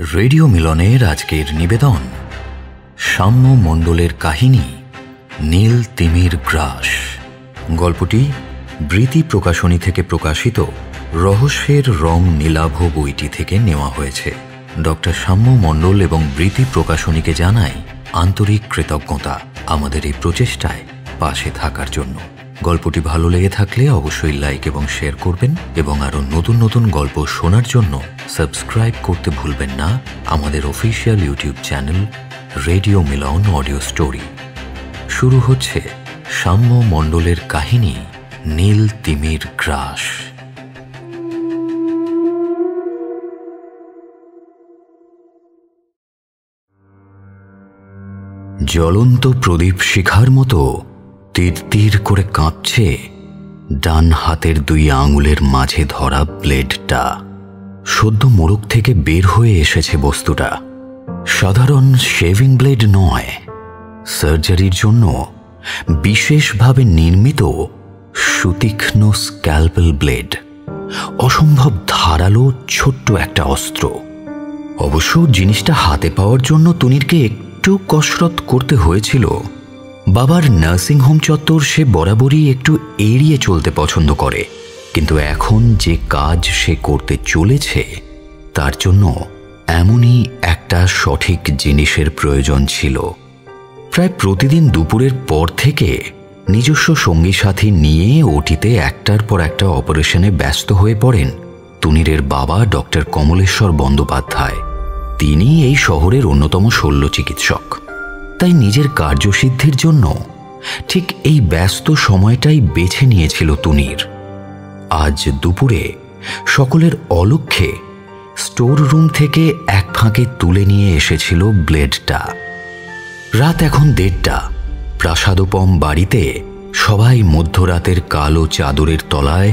Radio মিলনের আজকের নিবেদন সাম্য মণ্ডলের কাহিনী নীল তিমির গ্রাস। গল্পটি বৃতি প্রকাশনী থেকে প্রকাশিত রহস্যের রং নীলাভ বইটি থেকে নেওয়া হয়েছে। ডক্টর সাম্য মণ্ডল এবং বৃতি প্রকাশনীকে জানাই আন্তরিক কৃতজ্ঞতা আমাদের এই প্রচেষ্টায় পাশে থাকার জন্য। গল্পটি ভালো লেগে থাকলে অবশ্যই লাইক এবং শেয়ার করবেন এবং আরও নতুন নতুন গল্প শোনার জন্য সাবস্ক্রাইব করতে ভুলবেন না আমাদের official YouTube channel radio Milan audio story. শুরু হচ্ছে সাম্য মণ্ডলের কাহিনী নীল তিমির গ্রাস। জ্বলন্ত প্রদীপ শিখার মতো তীর তীর করে কাঁপছে ডান হাতের দুই আঙুলের মাঝে ধরা ব্লেডটা। সদ্য মোড়ক থেকে বের হয়ে এসেছে বস্তুটা। সাধারণ শেভিং ব্লেড নয়, সার্জারির জন্য বিশেষভাবে নির্মিত সুতীক্ষ্ণ স্ক্যালপেল ব্লেড। অসম্ভব ধারালো ছোট্ট একটা অস্ত্র। অবশ্য জিনিসটা হাতে পাওয়ার জন্য তুনিরকে একটু কসরত করতে হয়েছিল। বাবার নার্সিংহোম চত্বর সে বরাবরই একটু এড়িয়ে চলতে পছন্দ করে, কিন্তু এখন যে কাজ সে করতে চলেছে তার জন্য এমনই একটা সঠিক জিনিসের প্রয়োজন ছিল। প্রায় প্রতিদিন দুপুরের পর থেকে নিজস্ব সঙ্গী সাথী নিয়ে ওটিতে একটার পর একটা অপারেশনে ব্যস্ত হয়ে পড়েন তুনিরের বাবা ডক্টর কমলেশ্বর বন্দ্যোপাধ্যায়। তিনি এই শহরের অন্যতম শল্য চিকিৎসক। তাই নিজের কার্যসিদ্ধির জন্য ঠিক এই ব্যস্ত সময়টাই বেছে নিয়েছিল তুনির। আজ দুপুরে সকলের অলক্ষ্যে স্টোর রুম থেকে এক ফাঁকে তুলে নিয়ে এসেছিল ব্লেডটা। রাত এখন 1:30। প্রাসাদোপম বাড়িতে সবাই মধ্যরাতের কালো চাদরের তলায়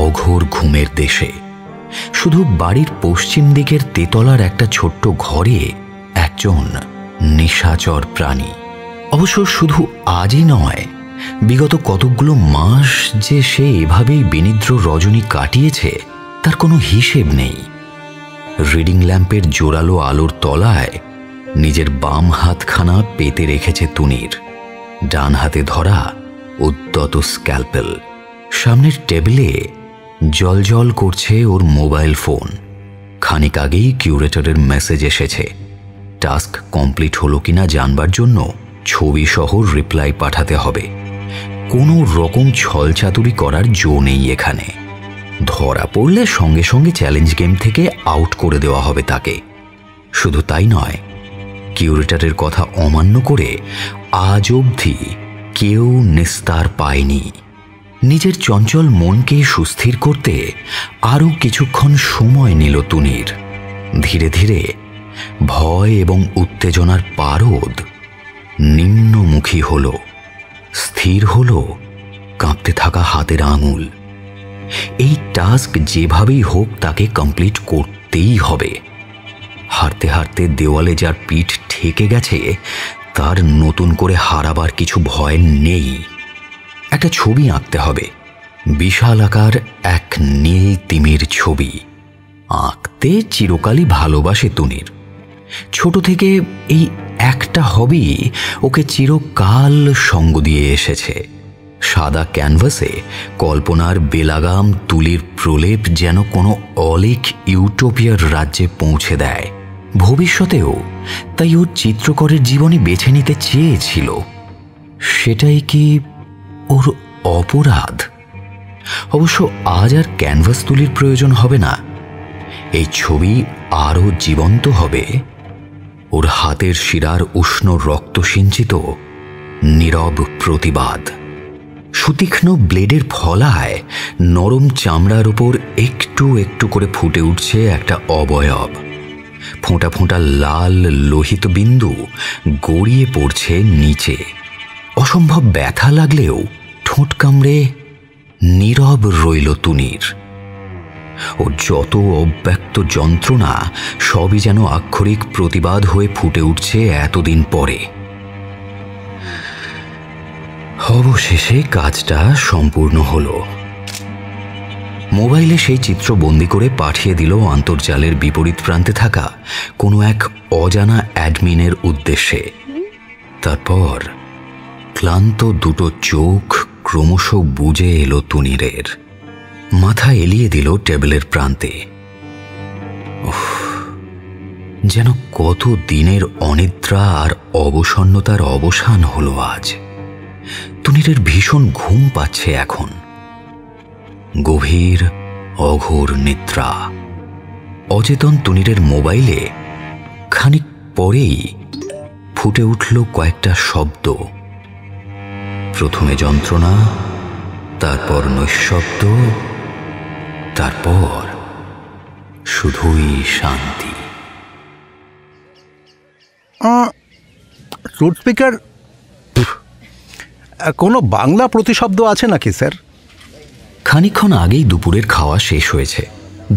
অঘোর ঘুমের দেশে। শুধু বাড়ির পশ্চিম দিকের তেতলার একটা ছোট্ট ঘরে একজন নিশাচর প্রাণী। অবশ্য শুধু আজই নয়, বিগত কতকগুলো মাস যে সে এভাবেই বিনিদ্র রজনী কাটিয়েছে তার কোনো হিসেব নেই। রিডিং ল্যাম্পের জোরালো আলোর তলায় নিজের বাম হাতখানা পেতে রেখেছে তুনির। ডান হাতে ধরা উদ্যত স্ক্যালপেল। সামনের টেবিলে জলজল করছে ওর মোবাইল ফোন। খানিক আগেই কিউরেটরের মেসেজ এসেছে। টাস্ক কমপ্লিট হলো কিনা জানবার জন্য ছবি সহ রিপ্লাই পাঠাতে হবে। কোনো রকম ছলচাতুরি করার জো নেই এখানে। ধরা পড়লে সঙ্গে সঙ্গে চ্যালেঞ্জ গেম থেকে আউট করে দেওয়া হবে তাকে। শুধু তাই নয়, কিউরেটরের কথা অমান্য করে আজ অবধি কেউ নিস্তার পায়নি। নিজের চঞ্চল মনকে সুস্থির করতে আরও কিছুক্ষণ সময় নিল তুনির। ধীরে ধীরে ভয় এবং উত্তেজনার পারদ নিম্নমুখী হল। স্থির হল কাঁপতে থাকা হাতের আঙুল। এই টাস্ক যেভাবেই হোক তাকে কমপ্লিট করতেই হবে। হারতে হারতে দেওয়ালে যার পিঠ ঠেকে গেছে তার নতুন করে হারাবার কিছু ভয় নেই। একটা ছবি আঁকতে হবে। বিশাল আকার এক নীল তিমির ছবি। আঁকতে চিরকালই ভালোবাসে তুনির। ছোট থেকে এই একটা হবি ওকে চিরকাল সঙ্গ দিয়ে এসেছে। সাদা ক্যানভাসে কল্পনার বেলাগাম তুলির প্রলেপ যেন কোনো অলিক ইউটোপিয়ার রাজ্যে পৌঁছে দেয়। ভবিষ্যতেও তাই ওর চিত্রকরের জীবনে বেছে নিতে চেয়েছিল। সেটাই কি ওর অপরাধ? অবশ্য আজ আর ক্যানভাস তুলির প্রয়োজন হবে না। এই ছবি আরও জীবন্ত হবে ওর হাতের শিরার উষ্ণ রক্ত সিঞ্চিত নীরব প্রতিবাদ। সুতীক্ষ্ণ ব্লেডের ফলায় নরম চামড়ার উপর একটু একটু করে ফুটে উঠছে একটা অবয়ব। ফোঁটা ফোঁটা লাল লোহিত বিন্দু গড়িয়ে পড়ছে নিচে। অসম্ভব ব্যথা লাগলেও ঠোঁট কামড়ে নীরব রইল তুনির। ওর যত অব্যক্ত যন্ত্রণা সবই যেন আক্ষরিক প্রতিবাদ হয়ে ফুটে উঠছে এতদিন পরে। অবশেষে কাজটা সম্পূর্ণ হলো। মোবাইলে সেই চিত্র বন্দি করে পাঠিয়ে দিল অন্তর্জালের বিপরীত প্রান্তে থাকা কোনো এক অজানা অ্যাডমিনের উদ্দেশ্যে। তারপর ক্লান্ত দুটো চোখ ক্রমশ বুজে এলো তুনিরের। মাথা এলিয়ে দিল টেবিলের প্রান্তে। যেন কত দিনের অনিদ্রা আর অবসন্নতার অবসান হলো আজ। তুনিরের ভীষণ ঘুম পাচ্ছে এখন, গভীর অঘোর নিদ্রা। অচেতন তুনিরের মোবাইলে খানিক পরেই ফুটে উঠল কয়েকটা শব্দ। প্রথমে যন্ত্রণা, তারপর নৈঃশব্দ, তারপর শুধুই শান্তি। লাউডস্পিকার কোনো বাংলা প্রতিশব্দ আছে নাকি স্যার? খানিকক্ষণ আগেই দুপুরের খাওয়া শেষ হয়েছে।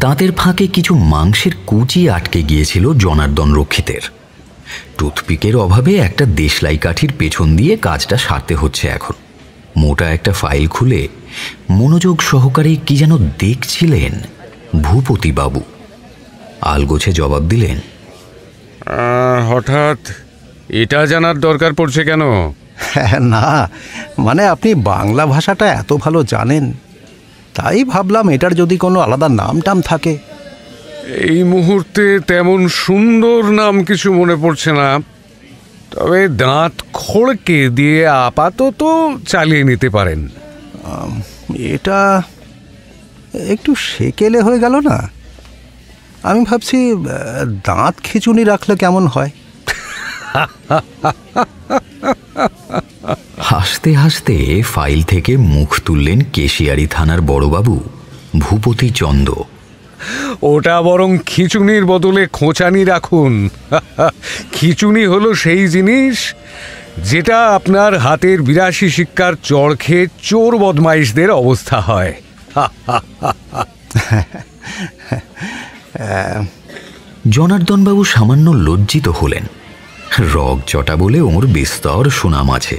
দাঁতের ফাঁকে কিছু মাংসের কুচি আটকে গিয়েছিল জনার্দন রক্ষিতের। টুথপিকের অভাবে একটা দেশলাই কাঠির পেছন দিয়ে কাজটা সারতে হচ্ছে এখন। মোটা একটা ফাইল খুলে মনোযোগ সহকারে কি যেন দেখছিলেন ভূপতিবাবু। আলগোছে জবাব দিলেন, হঠাৎ এটা জানার দরকার পড়ছে কেন? না, মানে আপনি বাংলা ভাষাটা এত ভালো জানেন, তাই ভাবলাম এটার যদি কোনো আলাদা নাম টাম থাকে। এই মুহূর্তে তেমন সুন্দর নাম কিছু মনে পড়ছে না, তবে দাঁত খড়কে দিয়ে আপাতত চালিয়ে নিতে পারেন। এটা একটু সেকেলে হয়ে গেল না? আমি ভাবছি দাঁত খিচুনি রাখলে কেমন হয়। হাসতে হাসতে ফাইল থেকে মুখ তুললেন কেশিয়ারি থানার বড়বাবু ভূপতি চন্দ। ওটা বরং খিচুনির বদলে খোঁচানি রাখুন। খিচুনি হলো সেই জিনিস যেটা আপনার হাতের ৮২ শিক্ষার চড় খেয়ে চোর বদমাইশদের অবস্থা হয়। জনার্দনবাবু সামান্য লজ্জিত হলেন। রগ চটা বলে ওর বিস্তর সুনাম আছে।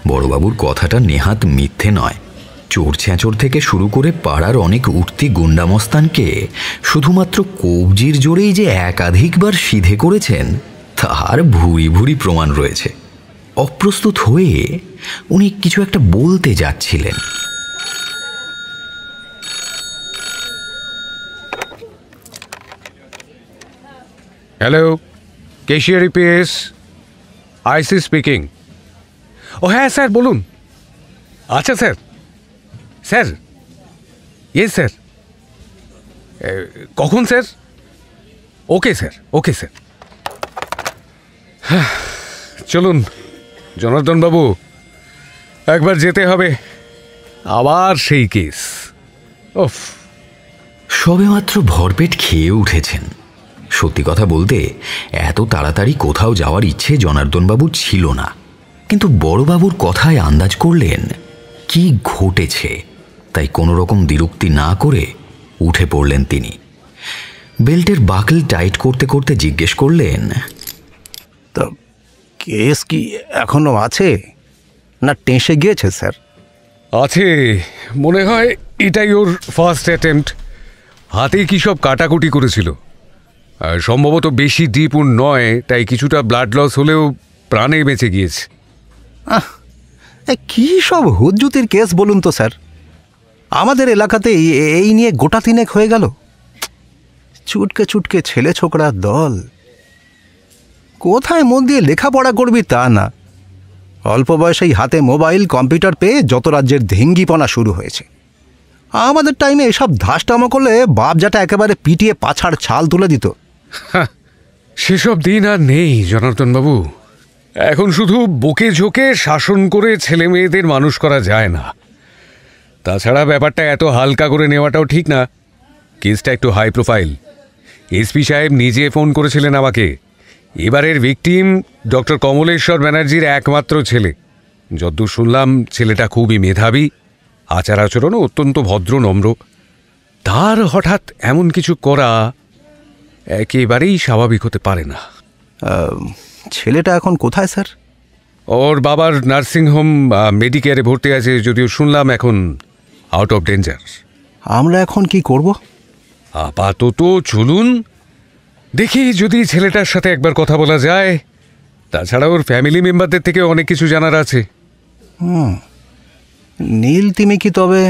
বড়বাবুর কথাটা নেহাত মিথ্যে নয়। চোর ছ্যাঁচড় থেকে শুরু করে পাড়ার অনেক উঠতি গুন্ডামস্তানকে শুধুমাত্র কবজির জোরেই যে একাধিকবার সিধে করেছেন তার ভুরি ভুরি প্রমাণ রয়েছে। অপ্রস্তুত হয়ে উনি কিছু একটা বলতে যাচ্ছিলেন। হ্যালো, কেশিয়ারি পিএস, আইসি স্পিকিং। ও হ্যাঁ স্যার, বলুন। আচ্ছা স্যার, স্যার ইয়েস স্যার। কখন sir? Okay sir, okay sir. চলুন জনার্দনবাবু, একবার যেতে হবে। আবার সেই কেস। ওফ, সবেমাত্র ভরপেট খেয়ে উঠেছেন। সত্যি কথা বলতে এত তাড়াতাড়ি কোথাও যাওয়ার ইচ্ছে জনার্দনবাবুর ছিল না, কিন্তু বড়বাবুর কথায় আন্দাজ করলেন কি ঘটেছে। তাই কোনো রকম দ্বিরুক্তি না করে উঠে পড়লেন তিনি। বেল্টের বাকল টাইট করতে করতে জিজ্ঞেস করলেন, তো কেস কি এখনো আছে না টেঁসে গিয়েছে স্যার? আছে মনে হয়। এটাই ওর ফার্স্ট অ্যাটেম্প্ট। হাতে কি সব কাটাকুটি করেছিল, সম্ভবত বেশি ডিপ নয়, তাই কিছুটা ব্লাড লস হলেও প্রাণে বেঁচে গিয়েছে। কি সব হুজ্জুতির কেস বলুন তো স্যার। আমাদের এলাকাতে এই নিয়ে গোটা তিনেক হয়ে গেল। চুটকে চুটকে ছেলে ছোকরার দল। কোথায় মন দিয়ে লেখাপড়া করবি তা না, অল্প বয়সেই হাতে মোবাইল কম্পিউটার পেয়ে যত রাজ্যের ধেঙ্গিপনা শুরু হয়েছে। আমাদের টাইমে এসব ধাসটামো করলে বাপজাটা একেবারে পিটিয়ে পাছাড় ছাল তুলে দিত। সেসব দিন আর নেই জনার্দনবাবু। এখন শুধু বকে ঝোঁকে শাসন করে ছেলে মেয়েদের মানুষ করা যায় না। তাছাড়া ব্যাপারটা এত হালকা করে নেওয়াটাও ঠিক না। কেসটা একটু হাই প্রোফাইল। এসপি সাহেব নিজে ফোন করেছিলেন আমাকে। এবারের ভিকটিম ডক্টর কমলেশ্বর ব্যানার্জির একমাত্র ছেলে। যদ্দূর শুনলাম ছেলেটা খুবই মেধাবী, আচার আচরণও অত্যন্ত ভদ্র নম্র। তার হঠাৎ এমন কিছু করা একেবারেই স্বাভাবিক হতে পারে না। ছেলেটা এখন কোথায় স্যার? ওর বাবার নার্সিংহোম মেডিকেয়ারে ভর্তি আছে, যদিও শুনলাম এখন আউট অফ ডেঞ্জার। আমরা এখন কি করব? আপাতত চলুন, দেখি যদি ছেলেটার সাথে একবার কথা বলা যায়। তাছাড়া ওর ফ্যামিলি মেম্বারদের থেকে অনেক কিছু জানার আছে। নীল তিমি কি তবে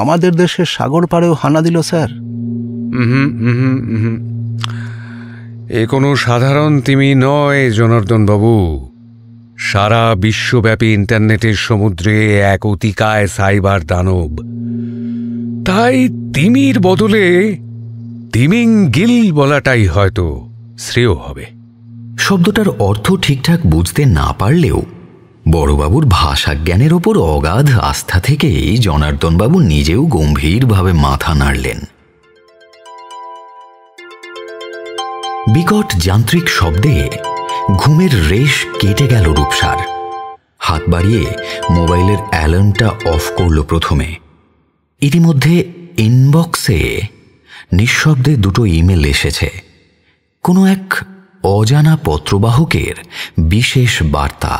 আমাদের দেশের সাগর পাড়েও হানা দিল স্যার? এ কোনো সাধারণ তিমি নয় জনার্দন বাবু। সারা বিশ্বব্যাপী ইন্টারনেটের সমুদ্রে এক অতিকায় সাইবার দানব। তাই তিমির বদলে তিমিঙ্গিল বলাটাই হয়তো শ্রেয় হবে। শব্দটার অর্থ ঠিকঠাক বুঝতে না পারলেও বড়বাবুর ভাষাজ্ঞানের ওপর অগাধ আস্থা থেকেই জনার্দনবাবু নিজেও গম্ভীরভাবে মাথা নাড়লেন। বিকট যান্ত্রিক শব্দে ঘুমের রেশ কেটে গেল রূপসার। হাত বাড়িয়ে মোবাইলের অ্যালার্মটা অফ করল প্রথমে। ইতিমধ্যে ইনবক্সে নিঃশব্দে দুটো ইমেল এসেছে। কোনো এক অজানা পত্রবাহকের বিশেষ বার্তা।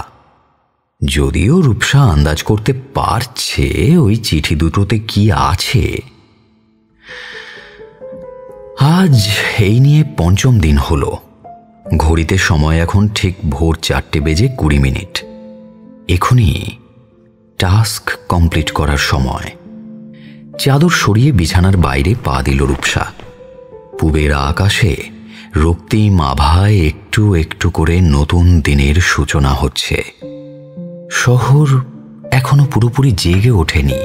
যদিও রূপসা আন্দাজ করতে পারছে ওই চিঠি দুটোতে কি আছে। আজ এই নিয়ে ৫ম দিন হলো। ঘড়িতে সময় এখন ঠিক ভোর ৪:২০। এখনই টাস্ক কমপ্লিট করার সময়। চাদর সরিয়ে বিছানার বাইরে পা দিল রূপসা। পূবের আকাশে রক্তিম আভায় একটু একটু করে নতুন দিনের সূচনা হচ্ছে। শহর এখনো পুরোপুরি জেগে ওঠেনি।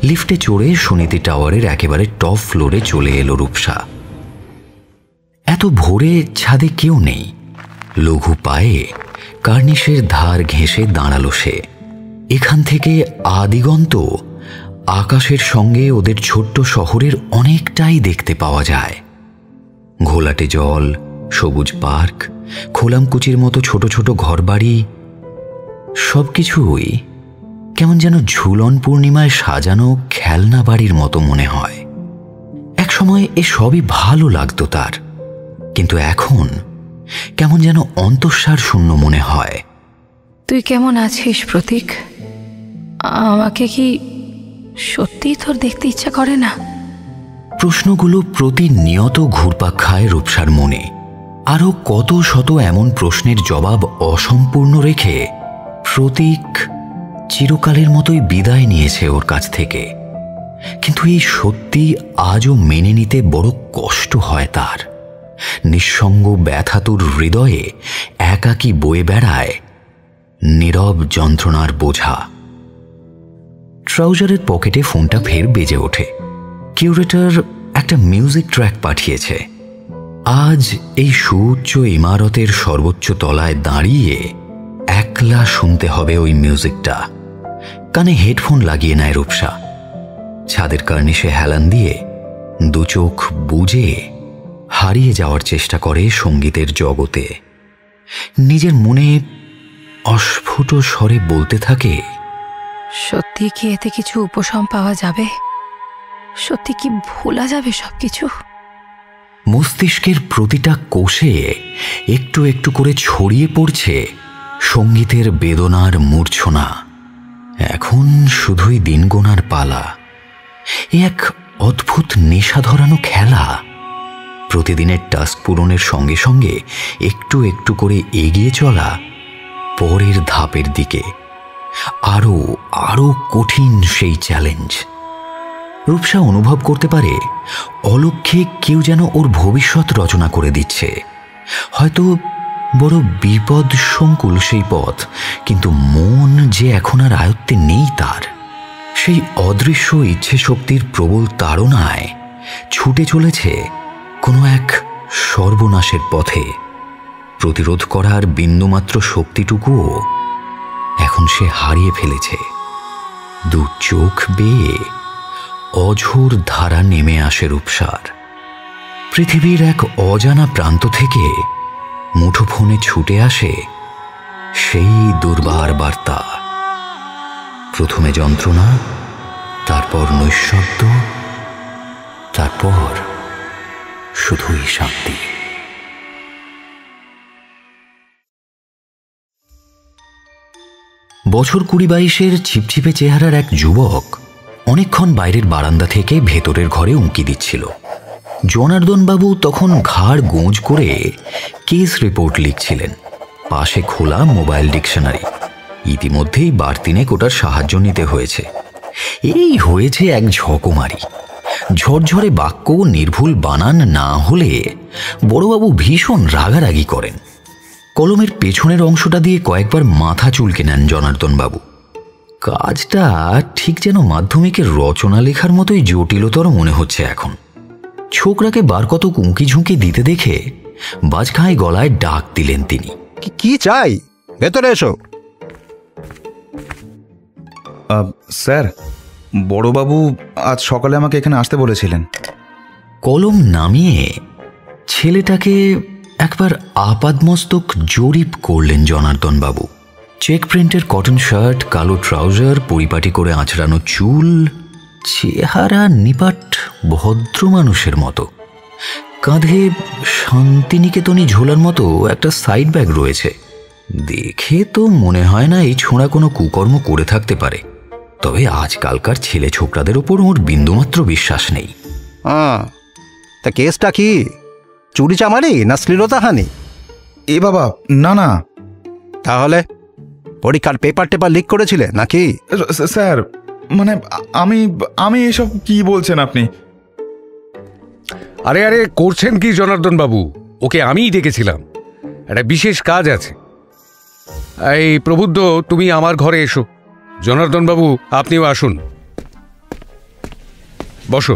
লিফটে চড়ে সুনীতি টাওয়ারের একেবারে টপ ফ্লোরে চলে এলো রূপসা। এত ভোরে ছাদে কেউ নেই। লঘু পায়ে কার্নিশের ধার ঘেঁষে দাঁড়ালো সে। এখান থেকে আদিগন্ত আকাশের সঙ্গে ওদের ছোট্ট শহরের অনেকটাই দেখতে পাওয়া যায়। ঘোলাটে জল, সবুজ পার্ক, খোলামকুচির মতো ছোট ছোট ঘরবাড়ি, সবকিছুই কেমন যেন ঝুলন পূর্ণিমায় সাজানো খেলনা বাড়ির মতো মনে হয়। একসময় এ সবই ভালো লাগতো তার, কিন্তু এখন কেমন যেন অন্তঃসার শূন্য মনে হয়। তুই কেমন আছিস প্রতীক? আমাকে কি সত্যি তোর দেখতে ইচ্ছা করে না? প্রশ্নগুলো প্রতিনিয়ত ঘুরপাক খায় রূপসার মনে। আরও কত শত এমন প্রশ্নের জবাব অসম্পূর্ণ রেখে প্রতীক চিরকালের মতোই বিদায় নিয়েছে ওর কাছ থেকে। কিন্তু এই সত্যি আজও মেনে নিতে বড় কষ্ট হয় তার। নিঃসঙ্গ ব্যথাতুর হৃদয়ে একাকী বয়ে বেড়ায় নীরব যন্ত্রণার বোঝা। ট্রাউজারের পকেটে ফোনটা ফের বেজে ওঠে। কিউরেটর একটা মিউজিক ট্র্যাক পাঠিয়েছে। আজ এই সুউচ্চ ইমারতের সর্বোচ্চ তলায় দাঁড়িয়ে একলা শুনতে হবে ওই মিউজিকটা। কানে হেডফোন লাগিয়ে নেয় রূপসা। ছাদের কার্নিশে হেলান দিয়ে দু চোখ বুজে হারিয়ে যাওয়ার চেষ্টা করে সঙ্গীতের জগতে। নিজের মনে অস্ফুট স্বরে বলতে থাকে, সত্যি কি এতে কিছু উপশম পাওয়া যাবে? সত্যি কি ভোলা যাবে সবকিছু? মস্তিষ্কের প্রতিটা কোষে একটু একটু করে ছড়িয়ে পড়ছে সঙ্গীতের বেদনার মূর্ছনা। এখন শুধুই দিন গোনার পালা। এক অদ্ভুত নেশা ধরানো খেলা। প্রতিদিনের টাস্ক পূরণের সঙ্গে সঙ্গে একটু একটু করে এগিয়ে চলা পরের ধাপের দিকে। আরো আরো কঠিন সেই চ্যালেঞ্জ। রূপসা অনুভব করতে পারে অলক্ষ্যে কেউ যেন ওর ভবিষ্যৎ রচনা করে দিচ্ছে। হয়তো বড় বিপদ সংকুল সেই পথ, কিন্তু মন যে এখন আর আয়ত্তে নেই তার। সেই অদৃশ্য ইচ্ছে শক্তির প্রবল তাড়নায় ছুটে চলেছে কোনো এক সর্বনাশের পথে। প্রতিরোধ করার বিন্দুমাত্র শক্তিটুকুও এখন সে হারিয়ে ফেলেছে। দু চোখ বেয়ে অঝোর ধারা নেমে আসে রূপসার। পৃথিবীর এক অজানা প্রান্ত থেকে মুঠোফোনে ছুটে আসে সেই দুর্বার বার্তা। প্রথমে যন্ত্রণা, তারপর নৈঃশব্দ, তারপর শুধুই শান্তি। বছর ২০-২২-এর ছিপছিপে চেহারার এক যুবক অনেকক্ষণ বাইরের বারান্দা থেকে ভেতরের ঘরে উঁকি দিচ্ছিল। জনার্দনবাবু তখন ঘাড় গোঁজ করে কেস রিপোর্ট লিখছিলেন, পাশে খোলা মোবাইল ডিকশনারি। ইতিমধ্যেই বারতিনেক ওটার সাহায্য নিতে হয়েছে। এই হয়েছে এক ঝকমারি। ঝরঝরে বাক্য, নির্ভুল বানান না হলে বড়বাবু ভীষণ রাগারাগি করেন। কলমের পেছনের অংশটা দিয়ে কয়েকবার মাথা চুলকে নেন জনার্দনবাবু। কাজটা ঠিক যেন মাধ্যমিকের রচনা লেখার মতোই জটিলতর মনে হচ্ছে এখন। ছোকরাকে বার কত উঁকি ঝুঁকি দিতে দেখে বাজখাঁয় গলায় ডাক দিলেন তিনি। কি চাই? ভেতরে এসো। স্যার, বড়বাবু আজ সকালে আমাকে এখানে আসতে বলেছিলেন। কলম নামিয়ে ছেলেটাকে একবার আপাদমস্তক জরিপ করলেন জনার্দনবাবু। চেক প্রিন্টের কটন শার্ট, কালো ট্রাউজার, পরিপাটি করে আঁচড়ানো চুল, চেহারা নিপাট ভদ্র মানুষের মতো। কাঁধে শান্তিনিকেতনী ঝোলার মতো একটা সাইড ব্যাগ রয়েছে। দেখে তো মনে হয় না এই ছোঁড়া কোনো কুকর্ম করে থাকতে পারে। তবে আজকালকার ছেলে ছোকরাদের ওপর ওর বিন্দুমাত্র বিশ্বাস নেই। তা কেসটা কি? চুরি চামারি না শ্লীলতাহানি? এ বাবা, না না। তাহলে পরীক্ষার পেপার টেপার লিক করেছিলে নাকি? স্যার, মানে আমি এসব কি বলছেন আপনি? আরে আরে করছেন কি জনার্দনবাবু? ওকে আমিই ডেকেছিলাম, একটা বিশেষ কাজ আছে। এই প্রবুদ্ধ, তুমি আমার ঘরে এসো। জনার্দনবাবু, আপনিও আসুন, বসো।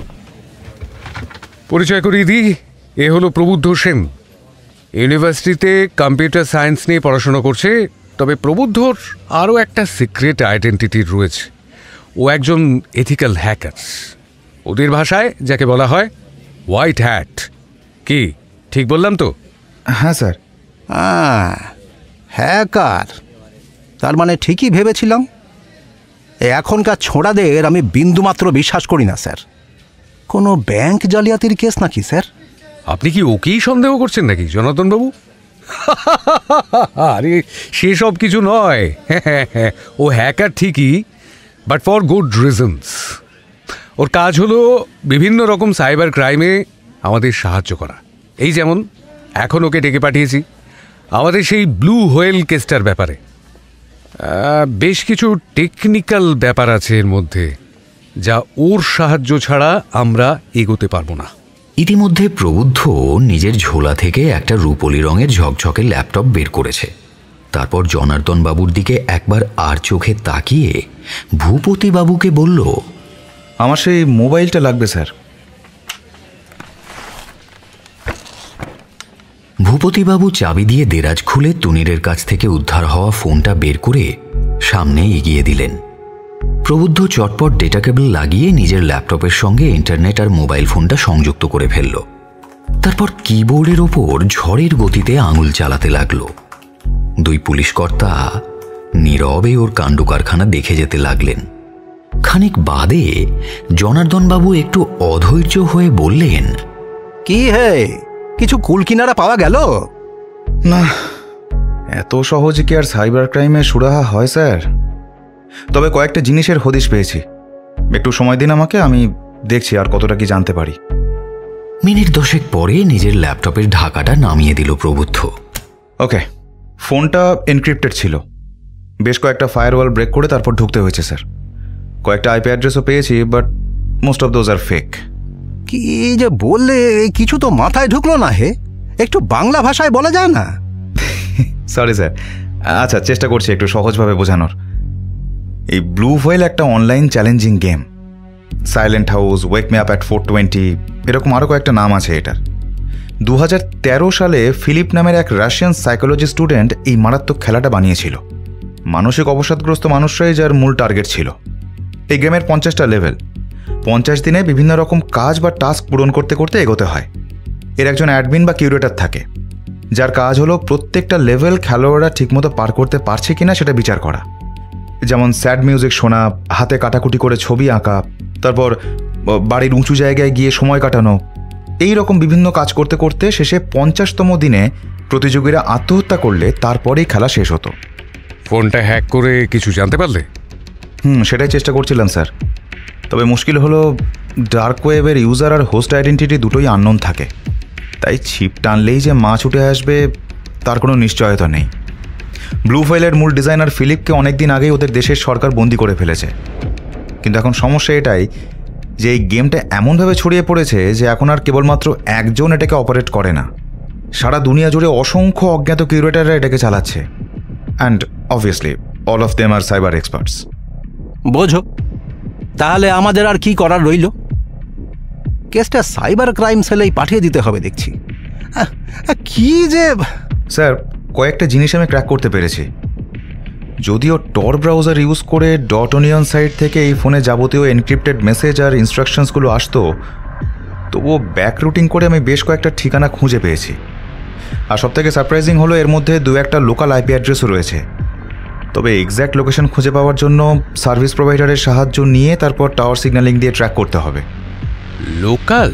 পরিচয় করিয়ে দিই, এ হলো প্রবুদ্ধ সেন। ইউনিভার্সিটিতে কম্পিউটার সায়েন্স নিয়ে পড়াশোনা করছে। তবে প্রবুদ্ধর আরও একটা সিক্রেট আইডেন্টিটি রয়েছে। ও একজন এথিক্যাল হ্যাকার। ওদের ভাষায় যাকে বলা হয় হোয়াইট হ্যাট। কি ঠিক বললাম তো? হ্যাঁ স্যার। হ্যাকার? তার মানে ঠিকই ভেবেছিলাম। এখনকার ছোঁড়াদের আমি বিন্দুমাত্র বিশ্বাস করি না স্যার। কোনো ব্যাংক জালিয়াতির কেস নাকি স্যার? আপনি কি ওকেই সন্দেহ করছেন নাকি জনার্দনবাবু? আরে সেসব কিছু নয়। ও হ্যাকার ঠিকই, বাট ফর গুড রিজনস। ওর কাজ হলো বিভিন্ন রকম সাইবার ক্রাইমে আমাদের সাহায্য করা। এই যেমন এখন ওকে ডেকে পাঠিয়েছি আমাদের সেই ব্লু হোয়েল কেসটার ব্যাপারে। বেশ কিছু টেকনিক্যাল ব্যাপার আছে এর মধ্যে, যা ওর সাহায্য ছাড়া আমরা এগোতে পারবো না। ইতিমধ্যে প্রবুদ্ধ নিজের ঝোলা থেকে একটা রূপলি রঙের ঝকঝকে ল্যাপটপ বের করেছে। তারপর জনার্দনবাবুর দিকে একবার আর চোখে তাকিয়ে ভূপতিবাবুকে বলল, আমার সেই মোবাইলটা লাগবে স্যার। ভূপতিবাবু চাবি দিয়ে দেরাজ খুলে তুনিরের কাছ থেকে উদ্ধার হওয়া ফোনটা বের করে সামনে এগিয়ে দিলেন। প্রবুদ্ধ চটপট ডেটা কেবল লাগিয়ে নিজের ল্যাপটপের সঙ্গে ইন্টারনেট আর মোবাইল ফোনটা সংযুক্ত করে ফেলল। তারপর কিবোর্ডের ওপর ঝড়ের গতিতে আঙুল চালাতে লাগলো। দুই পুলিশকর্তা নীরবে ওর কাণ্ডকারখানা দেখে যেতে লাগলেন। খানিক বাদে জনার্দনবাবু একটু অধৈর্য হয়ে বললেন, কি হে, কিছু কুলকিনারা পাওয়া গেল? না, এত সহজে কি আর সাইবার ক্রাইমে সুরাহা হয় স্যার? তবে কয়েকটা জিনিসের হদিশ পেয়েছি। একটু সময় দিন আমাকে, আমি দেখছি আর কতটা কি জানতে পারি। মিনিট 10 পরে নিজের ল্যাপটপের ঢাকাটা নামিয়ে দিল প্রবুদ্ধ। ওকে, ফোনটা এনক্রিপ্টেড ছিল। বেশ কয়েকটা ফায়ারওয়াল ব্রেক করে তারপর ঢুকতে হয়েছে স্যার। কয়েকটা আইপি অ্যাড্রেসও পেয়েছি, but most of those are fake. কি যে বললে, কিছু তো মাথায় ঢুকলো না হে। একটু বাংলা ভাষায় বলা যায় না? Sorry sir. আচ্ছা, চেষ্টা করছি একটু সহজভাবে বোঝানোর। এই ব্লু হোয়েল একটা online challenging game. Silent house, ওয়েক me up at 420, এরকম আরও কয়েকটা নাম আছে এটার। 2013 সালে ফিলিপ নামের এক রাশিয়ান সাইকোলজি স্টুডেন্ট এই মারাত্মক খেলাটা বানিয়েছিল। মানসিক অবসাদগ্রস্ত মানুষরাই যার মূল টার্গেট ছিল। এই গেমের 50টা লেভেল। 50 দিনে বিভিন্ন রকম কাজ বা টাস্ক পূরণ করতে করতে এগোতে হয়। এর একজন অ্যাডমিন বা কিউরেটর থাকে, যার কাজ হলো প্রত্যেকটা লেভেল খেলোয়াড়রা ঠিকমতো পার করতে পারছে কিনা সেটা বিচার করা। যেমন স্যাড মিউজিক শোনা, হাতে কাটাকুটি করে ছবি আঁকা, তারপর বাড়ির উঁচু জায়গায় গিয়ে সময় কাটানো, এই রকম বিভিন্ন কাজ করতে করতে শেষে 50তম দিনে প্রতিযোগীরা আত্মহত্যা করলে তারপরেই খেলা শেষ হতো। ফোনটা হ্যাক করে কিছু জানতে পারলে? সেটাই চেষ্টা করছিলাম স্যার। তবে মুশকিল হলো ডার্ক ওয়েবের ইউজার আর হোস্ট আইডেন্টিটি দুটোই আননোন থাকে, তাই ছিপ টানলেই যে মাছ উঠে আসবে তার কোনো নিশ্চয়তা নেই। ব্লু হোয়েলের মূল ডিজাইনার ফিলিপকে অনেকদিন আগেই ওদের দেশের সরকার বন্দি করে ফেলেছে, কিন্তু এখন সমস্যা এটাই যে এই গেমটা এমনভাবে ছড়িয়ে পড়েছে যে এখন আর কেবলমাত্র একজন এটাকে অপারেট করে না, সারা দুনিয়া জুড়ে অসংখ্য অজ্ঞাত কিউরেটাররা এটাকে চালাচ্ছে। And obviously all of them are cyber experts. বোঝো, তাহলে আমাদের আর কি করার রইল? কেসটা সাইবার ক্রাইম সেলেই পাঠিয়ে দিতে হবে দেখছি। কি যে স্যার, কয়েকটা জিনিস আমি ক্র্যাক করতে পেরেছি। যদিও টর ব্রাউজার ইউজ করে .onion সাইট থেকে এই ফোনে যাবতীয় এনক্রিপ্টেড মেসেজ আর ইনস্ট্রাকশনসগুলো আসতো, তবুও ব্যাক রুটিং করে আমি বেশ কয়েকটা ঠিকানা খুঁজে পেয়েছি। আর সবথেকে সারপ্রাইজিং হলো এর মধ্যে 2-1টা লোকাল আইপি অ্যাড্রেসও রয়েছে। তবে এক্স্যাক্ট লোকেশন খুঁজে পাওয়ার জন্য সার্ভিস প্রোভাইডারের সাহায্য নিয়ে তারপর টাওয়ার সিগন্যালিং দিয়ে ট্র্যাক করতে হবে। লোকাল?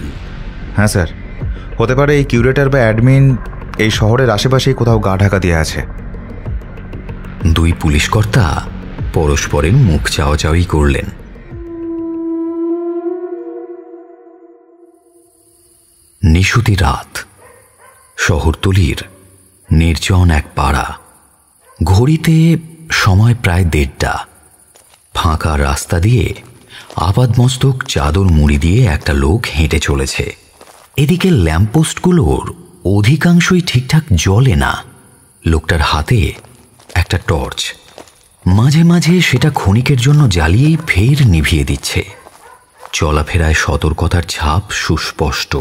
হ্যাঁ স্যার, হতে পারে এই কিউরেটার বা অ্যাডমিন এই শহরের আশেপাশেই কোথাও গা ঢাকা দিয়ে আছে। দুই পুলিশকর্তা পরস্পরের মুখ চাওয়াচাওয়ি করলেন। নিশুতি রাত, শহরতলির নির্জন এক পাড়া। ঘড়িতে সময় প্রায় 1:30। ফাঁকা রাস্তা দিয়ে আপাদমস্তক চাদর মুড়ি দিয়ে একটা লোক হেঁটে চলেছে। এদিকে ল্যাম্পপোস্টগুলোর অধিকাংশই ঠিকঠাক জ্বলে না। লোকটার হাতে একটা টর্চ, মাঝে মাঝে সেটা ক্ষণিকের জন্য জ্বালিয়েই ফের নিভিয়ে দিচ্ছে। চলাফেরায় সতর্কতার ছাপ সুস্পষ্ট।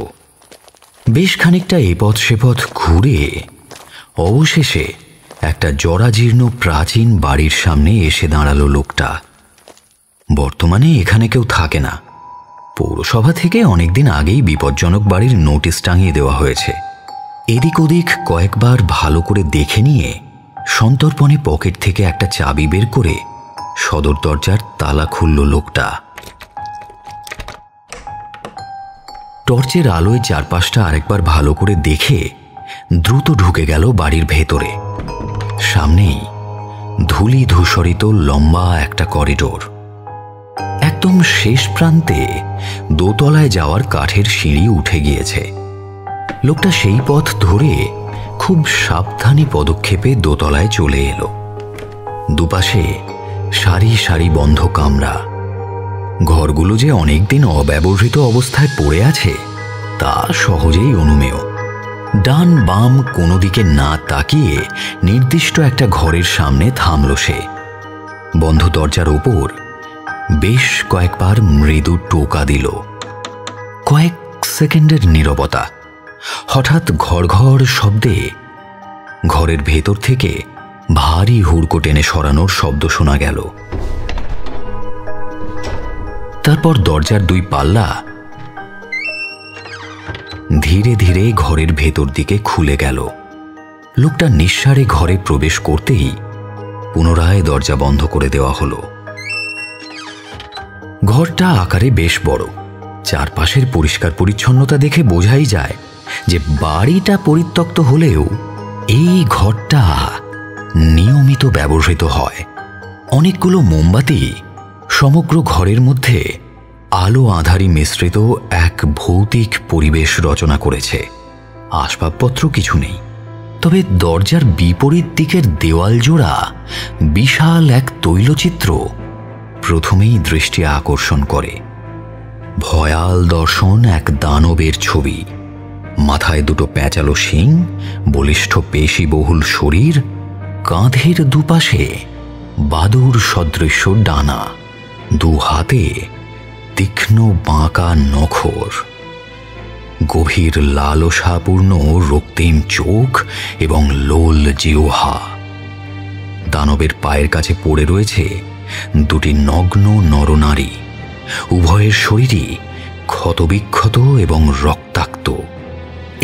বেশ খানিকটা এপথ সেপথ ঘুরে অবশেষে একটা জরাজীর্ণ প্রাচীন বাড়ির সামনে এসে দাঁড়ালো লোকটা। বর্তমানে এখানে কেউ থাকে না। পৌরসভা থেকে অনেকদিন আগেই বিপজ্জনক বাড়ির নোটিশ টাঙিয়ে দেওয়া হয়েছে। এদিক ওদিক কয়েকবার ভালো করে দেখে নিয়ে সন্তর্পণে পকেট থেকে একটা চাবি বের করে সদর দরজার তালা খুলল লোকটা। টর্চের আলোয় চারপাশটা আরেকবার ভালো করে দেখে দ্রুত ঢুকে গেল বাড়ির ভেতরে। সামনেই ধূলি ধূসরিত লম্বা একটা করিডোর। একদম শেষ প্রান্তে দোতলায় যাওয়ার কাঠের সিঁড়ি উঠে গিয়েছে। লোকটা সেই পথ ধরে খুব সাবধানী পদক্ষেপে দোতলায় চলে এলো। দুপাশে সারি সারি বন্ধ কামরা। ঘরগুলো যে অনেকদিন অব্যবহৃত অবস্থায় পড়ে আছে তা সহজেই অনুমেয়। ডান বাম কোনো দিকে না তাকিয়ে নির্দিষ্ট একটা ঘরের সামনে থামল সে। বন্ধ দরজার ওপর বেশ কয়েকবার মৃদু টোকা দিল। কয়েক সেকেন্ডের নীরবতা। হঠাৎ ঘড়ঘড় শব্দে ঘরের ভেতর থেকে ভারী হুড়কো টেনে সরানোর শব্দ শোনা গেল। তারপর দরজার দুই পাল্লা ধীরে ধীরে ঘরের ভেতর দিকে খুলে গেল। লোকটা নিঃসাড়ে ঘরে প্রবেশ করতেই পুনরায় দরজা বন্ধ করে দেওয়া হলো। ঘরটা আকারে বেশ বড়। চারপাশের পরিষ্কার পরিচ্ছন্নতা দেখে বোঝাই যায় যে বাড়িটা পরিত্যক্ত হলেও এই ঘরটা নিয়মিত ব্যবহৃত হয়। অনেকগুলো মোমবাতি সমগ্র ঘরের মধ্যে আলো আঁধারি মিশ্রিত এক ভৌতিক পরিবেশ রচনা করেছে। আসবাবপত্র কিছু নেই, তবে দরজার বিপরীত দিকের দেওয়াল জোড়া বিশাল এক তৈলচিত্র প্রথমেই দৃষ্টি আকর্ষণ করে। ভয়াল দর্শন এক দানবের ছবি। মাথায় দুটো প্যাঁচালো শিং, বলিষ্ঠ পেশিবহুল শরীর, কাঁধের দুপাশে বাদুর সদৃশ্য ডানা, দু হাতে তীক্ষ্ণ বাঁকা নখর, গভীর লালসাপূর্ণ রক্তিম চোখ এবং লোল জিহ্বা। দানবের পায়ের কাছে পড়ে রয়েছে দুটি নগ্ন নরনারী। উভয়ের শরীরই ক্ষতবিক্ষত এবং রক্তাক্ত।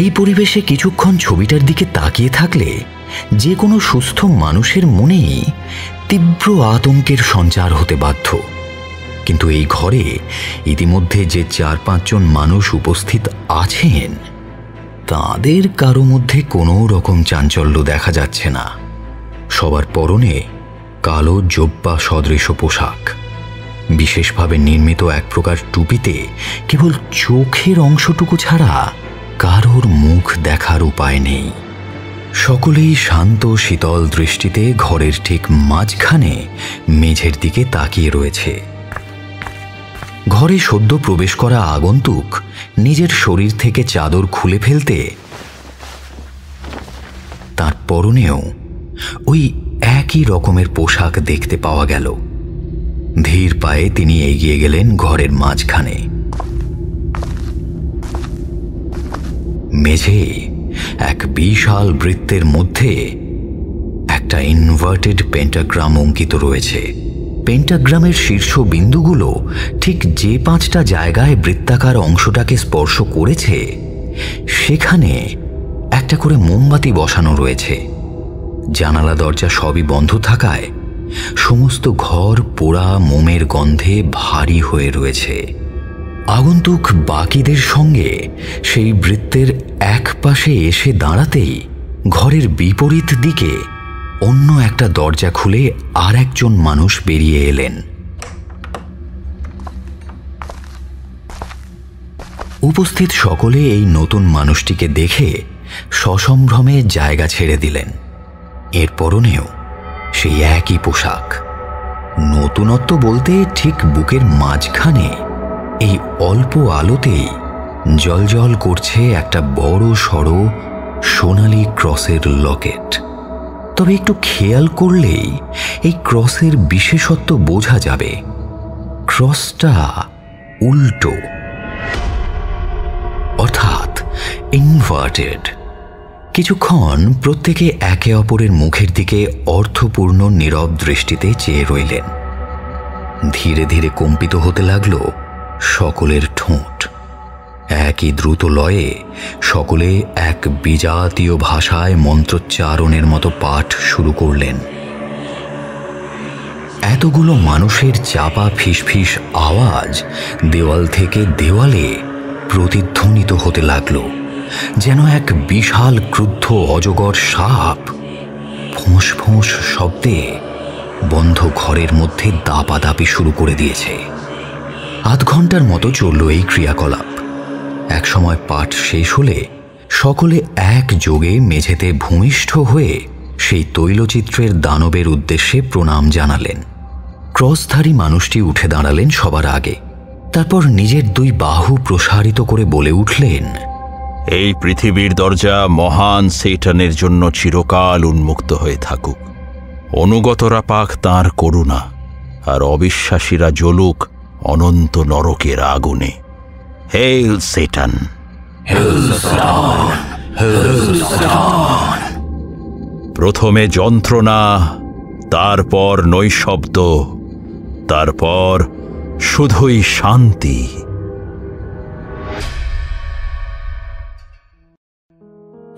এই পরিবেশে কিছুক্ষণ ছবিটার দিকে তাকিয়ে থাকলে যে কোনো সুস্থ মানুষের মনেই তীব্র আতঙ্কের সঞ্চার হতে বাধ্য। কিন্তু এই ঘরে ইতিমধ্যে যে 4-5 জন মানুষ উপস্থিত আছেন তাদের কারো মধ্যে কোনো রকম চাঞ্চল্য দেখা যাচ্ছে না। সবার পরনে কালো জোব্বা সদৃশ পোশাক। বিশেষভাবে নির্মিত এক প্রকার টুপিতে কেবল চোখের অংশটুকু ছাড়া কারোর মুখ দেখার উপায় নেই। সকলেই শান্ত শীতল দৃষ্টিতে ঘরের ঠিক মাঝখানে মেঝের দিকে তাকিয়ে রয়েছে। ঘরে সদ্য প্রবেশ করা আগন্তুক নিজের শরীর থেকে চাদর খুলে ফেলতে তার পরনেও ওই একই রকমের পোশাক দেখতে পাওয়া গেল। ধীর পায়ে তিনি এগিয়ে গেলেন ঘরের মাঝখানে। মেঝে এক বিশাল বৃত্তের মধ্যে একটা ইনভার্টেড পেন্টাগ্রাম অঙ্কিত রয়েছে। পেন্টাগ্রামের শীর্ষ বিন্দুগুলো ঠিক যে 5টা জায়গায় বৃত্তাকার অংশটাকে স্পর্শ করেছে সেখানে একটা করে মোমবাতি বসানো রয়েছে। জানালা দরজা সবই বন্ধ থাকায় সমস্ত ঘর পোড়া মোমের গন্ধে ভারী হয়ে রয়েছে। আগন্তুক বাকিদের সঙ্গে সেই বৃত্তের এক পাশে এসে দাঁড়াতেই ঘরের বিপরীত দিকে অন্য একটা দরজা খুলে আর একজন মানুষ বেরিয়ে এলেন। উপস্থিত সকলে এই নতুন মানুষটিকে দেখে সসম্ভ্রমে জায়গা ছেড়ে দিলেন। এর পরনেও সেই একই পোশাক। নতুনত্ব বলতে ঠিক বুকের মাঝখানে এই অল্প আলোতেই জলজল করছে একটা বড় সড়ো সোনালি ক্রসের লকেট। তবে একটু খেয়াল করলেই এই ক্রসের বিশেষত্ব বোঝা যাবে। ক্রসটা উল্টো, অর্থাৎ ইনভার্টেড। কিছুক্ষণ প্রত্যেকে একে অপরের মুখের দিকে অর্থপূর্ণ নীরব দৃষ্টিতে চেয়ে রইলেন। ধীরে ধীরে কম্পিত হতে লাগল সকলের ঠোঁট। একই দ্রুত লয়ে সকলে এক বিজাতীয় ভাষায় মন্ত্রোচ্চারণের মতো পাঠ শুরু করলেন। এতগুলো মানুষের চাপা ফিসফিস আওয়াজ দেওয়াল থেকে দেওয়ালে প্রতিধ্বনিত হতে লাগল, যেন এক বিশাল ক্রুদ্ধ অজগর সাপ ফোঁস ফোঁস শব্দে বন্ধ ঘরের মধ্যে দাপাদাপি শুরু করে দিয়েছে। আধ ঘন্টার মতো চলল এই ক্রিয়াকলাপ। একসময় পাঠ শেষ হলে সকলে একযোগে মেঝেতে ভূমিষ্ঠ হয়ে সেই তৈলচিত্রের দানবের উদ্দেশ্যে প্রণাম জানালেন। ক্রসধারী মানুষটি উঠে দাঁড়ালেন সবার আগে। তারপর নিজের 2 বাহু প্রসারিত করে বলে উঠলেন, এই পৃথিবীর দরজা মহান সেইটানের জন্য চিরকাল উন্মুক্ত হয়ে থাকুক। অনুগতরা পাক তাঁর করুণা, আর অবিশ্বাসীরা জ্বলুক অনন্ত নরকের আগুনে। হেল সেটান! প্রথমে যন্ত্রণা, তারপর নৈশব্দ, তারপর শুধুই শান্তি।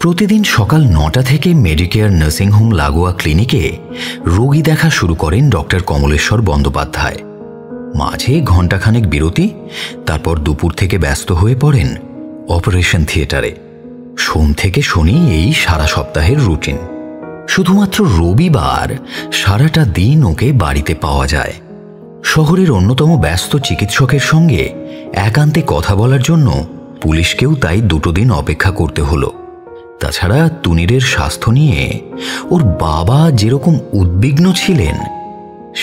প্রতিদিন সকাল 9টা থেকে মেডিকেয়ার নার্সিংহোম লাগোয়া ক্লিনিকে রোগী দেখা শুরু করেন ডক্টর কমলেশ্বর বন্দ্যোপাধ্যায়। মাঝে ঘণ্টাখানেক বিরতি, তারপর দুপুর থেকে ব্যস্ত হয়ে পড়েন অপারেশন থিয়েটারে। সোম থেকে শনি এই সারা সপ্তাহের রুটিন। শুধুমাত্র রবিবার সারাটা দিন ওকে বাড়িতে পাওয়া যায়। শহরের অন্যতম ব্যস্ত চিকিৎসকের সঙ্গে একান্তে কথা বলার জন্য পুলিশকেও তাই 2 দিন অপেক্ষা করতে হলো। তাছাড়া তুনিরের স্বাস্থ্য নিয়ে ওর বাবা যেরকম উদ্বিগ্ন ছিলেন,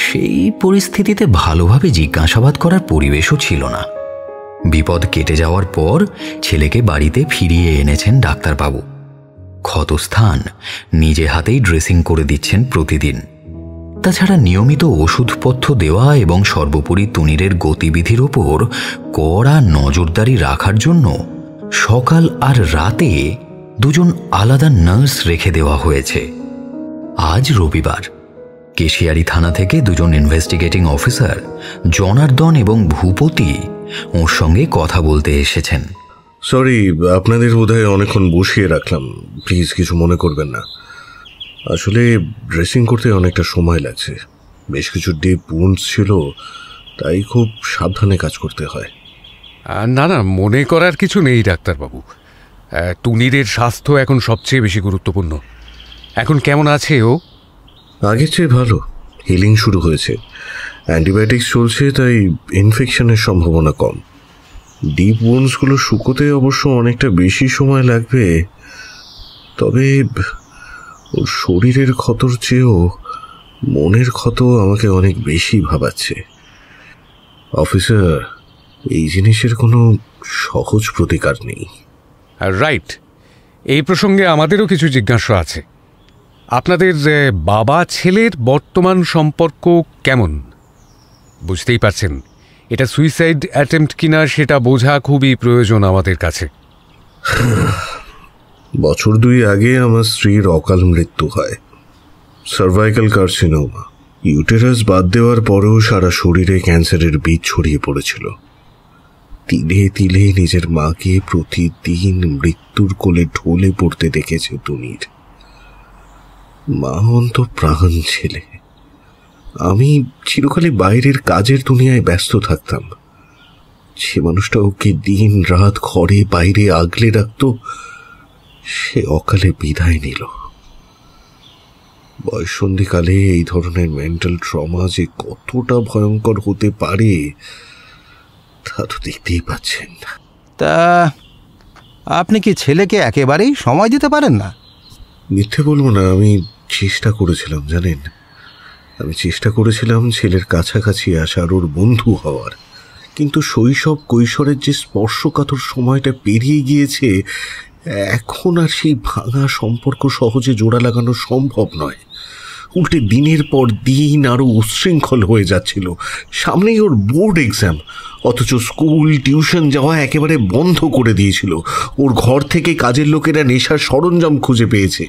সেই পরিস্থিতিতে ভালোভাবে জিজ্ঞাসাবাদ করার পরিবেশও ছিল না। বিপদ কেটে যাওয়ার পর ছেলেকে বাড়িতে ফিরিয়ে এনেছেন ডাক্তারবাবু। ক্ষতস্থান নিজে হাতেই ড্রেসিং করে দিচ্ছেন প্রতিদিন। তাছাড়া নিয়মিত ওষুধপথ্য দেওয়া এবং সর্বোপরি তুনিরের গতিবিধির ওপর কড়া নজরদারি রাখার জন্য সকাল আর রাতে 2 জন আলাদা নার্স রেখে দেওয়া হয়েছে। আজ রবিবার। কেশিয়ারি থানা থেকে 2 জন ইনভেস্টিগেটিং অফিসার জনার্দন এবং ভূপতি ওর সঙ্গে কথা বলতে এসেছেন। সরি, আপনাদের বোধহয় অনেকক্ষণ বসিয়ে রাখলাম। প্লিজ কিছু মনে করবেন না। আসলে ড্রেসিং করতে অনেকটা সময় লাগছে। বেশ কিছু ডিপ উন্ডস ছিল, তাই খুব সাবধানে কাজ করতে হয়। না না, মনে করার কিছু নেই ডাক্তারবাবু। তুনিরের স্বাস্থ্য এখন সবচেয়ে বেশি গুরুত্বপূর্ণ। এখন কেমন আছে ও? আগের চেয়ে ভালো। হিলিং শুরু হয়েছে, অ্যান্টিবায়োটিক্স চলছে, তাই ইনফেকশনের সম্ভাবনা কম। ডিপ ওন্সগুলো শুকোতে অবশ্য অনেকটা বেশি সময় লাগবে, তবে ওর শরীরের ক্ষতর চেয়েও মনের ক্ষত আমাকে অনেক বেশি ভাবাচ্ছে। অফিসার, এই জিনিসের কোনো সহজ প্রতিকার নেই। রাইট, এই প্রসঙ্গে আমাদেরও কিছু জিজ্ঞাসা আছে। আপনাদের বাবা ছেলের বর্তমান সম্পর্ক কেমন? বুঝতেই পারছেন, এটা সুইসাইড অ্যাটেম্প্ট কিনা সেটা বোঝা খুবই প্রয়োজন আমাদের কাছে। বছর 2 আগে আমার স্ত্রীর অকাল মৃত্যু হয়, সার্ভাইকাল কার্সিনোমা। ইউটেরাস বাদ দেওয়ার পরেও সারা শরীরে ক্যান্সারের বীজ ছড়িয়ে পড়েছিল। তিলে তিলে নিজের মাকে প্রতিদিন মৃত্যুর কোলে ঢলে পড়তে দেখেছে তুনির। মা অন্ত প্রাণ ছেলে। আমি চিরকালই বাইরের কাজের দুনিয়ায় ব্যস্ত থাকতাম। সে মানুষটা ওকে দিন রাত ঘরে বাইরে আগলে রাখত, সে অকালে বিদায় নিল। বয়ঃসন্ধিকালে এই ধরনের মেন্টাল ট্রমা যে কতটা ভয়ঙ্কর হতে পারে তা তো দেখতেই পাচ্ছেন। তা আপনি কি ছেলেকে একেবারেই সময় দিতে পারেন না? মিথ্যে বলবো না, আমি চেষ্টা করেছিলাম। জানেন, আমি চেষ্টা করেছিলাম ছেলের কাছাকাছি আসার, ওর বন্ধু হওয়ার, কিন্তু শৈশব কৈশোরের যে স্পর্শকাতর সময়টা পেরিয়ে গিয়েছে, এখন আর সেই ভাঙা সম্পর্ক সহজে জোড়া লাগানো সম্ভব নয়। উল্টে দিনের পর দিন আরো উচ্ছৃঙ্খল হয়ে যাচ্ছিল। সামনেই ওর বোর্ড এক্সাম, অথচ স্কুল টিউশন যাওয়া একেবারে বন্ধ করে দিয়েছিল। ওর ঘর থেকে কাজের লোকেরা নেশার সরঞ্জাম খুঁজে পেয়েছে।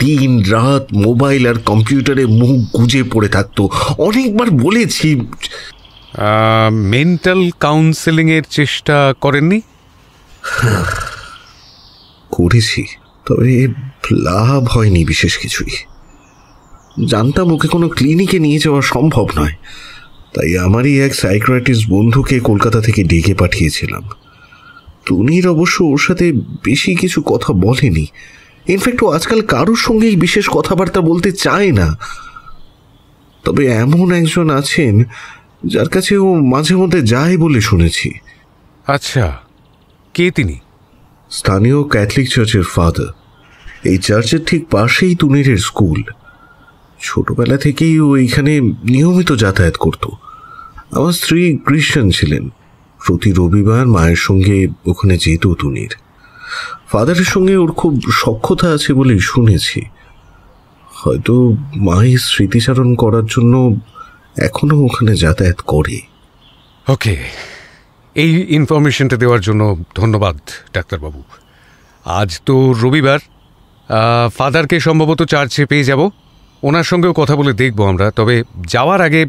দিন রাত মোবাইল আর কম্পিউটারে মুখ গুজে পড়ে থাকতো। অনেকবার বলেছি। মেন্টাল কাউন্সেলিংয়ের চেষ্টা করেননি? করেছি, তবে লাভ হয়নি বিশেষ কিছুই। জানতাম ওকে কোনো ক্লিনিকে নিয়ে যাওয়া সম্ভব নয়, তাই আমারই এক সাইকিয়াট্রিস্ট বন্ধুকে কলকাতা থেকে ডেকে পাঠিয়েছিলাম। তুনির অবশ্য ওর সাথে বেশি কিছু কথা বলেনি। ইনফ্যাক্ট ও আজকাল কারোর সঙ্গেই বিশেষ কথাবার্তা বলতে চায় না। তবে এমন একজন আছেন যার কাছে ও মাঝে মধ্যে যায় বলে শুনেছি। আচ্ছা, কে তিনি? স্থানীয় ক্যাথলিক চার্চের ফাদার। এই চার্চের ঠিক পাশেই তুনিরের স্কুল। ছোটবেলা থেকেই ও এখানে নিয়মিত যাতায়াত করত। আমার স্ত্রী খ্রিস্টান ছিলেন, প্রতি রবিবার মায়ের সঙ্গে ওখানে যেত তুনির। ফাদারের সঙ্গে ওর খুব সখ্যতা আছে বলেই শুনেছি। হয়তো মায়ের স্মৃতিচারণ করার জন্য এখনো ওখানে যাতায়াত করে। ওকে, এই ইনফরমেশনটা দেওয়ার জন্য ধন্যবাদ ডাক্তারবাবু। আজ তো রবিবার, ফাদারকে সম্ভবত চার্চে পেয়ে যাব, ওনার সঙ্গেও কথা বলে দেখব আমরা। তবে যাওয়ার আগে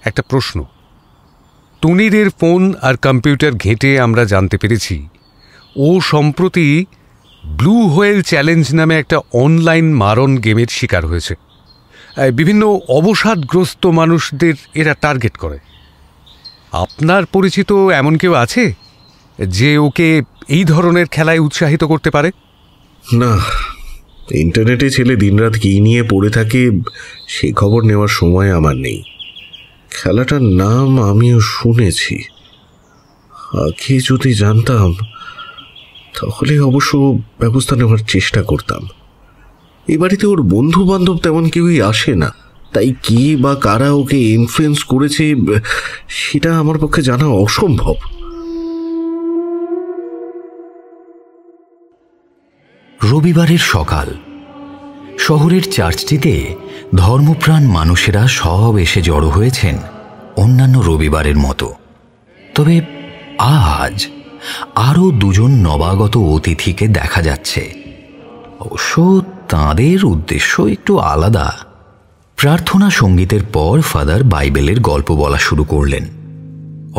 একটা প্রশ্ন। তুনিরের ফোন আর কম্পিউটার ঘেঁটে আমরা জানতে পেরেছি ও সম্প্রতি ব্লু হোয়েল চ্যালেঞ্জ নামে একটা অনলাইন মারণ গেমের শিকার হয়েছে। বিভিন্ন অবসাদগ্রস্ত মানুষদের এরা টার্গেট করে। আপনার পরিচিত এমন কেউ আছে যে ওকে এই ধরনের খেলায় উৎসাহিত করতে পারে? না, ইন্টারনেটে ছেলে দিনরাত কী নিয়ে পড়ে থাকে সে খবর নেওয়ার সময় আমার নেই। খেলাটার নাম আমিও শুনেছি। আগে যদি জানতাম তাহলে অবশ্য ব্যবস্থা নেওয়ার চেষ্টা করতাম। এই বাড়িতে ওর বন্ধু বান্ধব তেমন কেউই আসে না, তাই কে বা কারা ওকে ইনফ্লুয়েন্স করেছে সেটা আমার পক্ষে জানা অসম্ভব। রবিবারের সকাল। শহরের চার্চটিতে ধর্মপ্রাণ মানুষেরা সব এসে জড়ো হয়েছেন অন্যান্য রবিবারের মতো। তবে আজ আরও 2জন নবাগত অতিথিকে দেখা যাচ্ছে। অবশ্য তাঁদের উদ্দেশ্য একটু আলাদা। প্রার্থনা সঙ্গীতের পর ফাদার বাইবেলের গল্প বলা শুরু করলেন।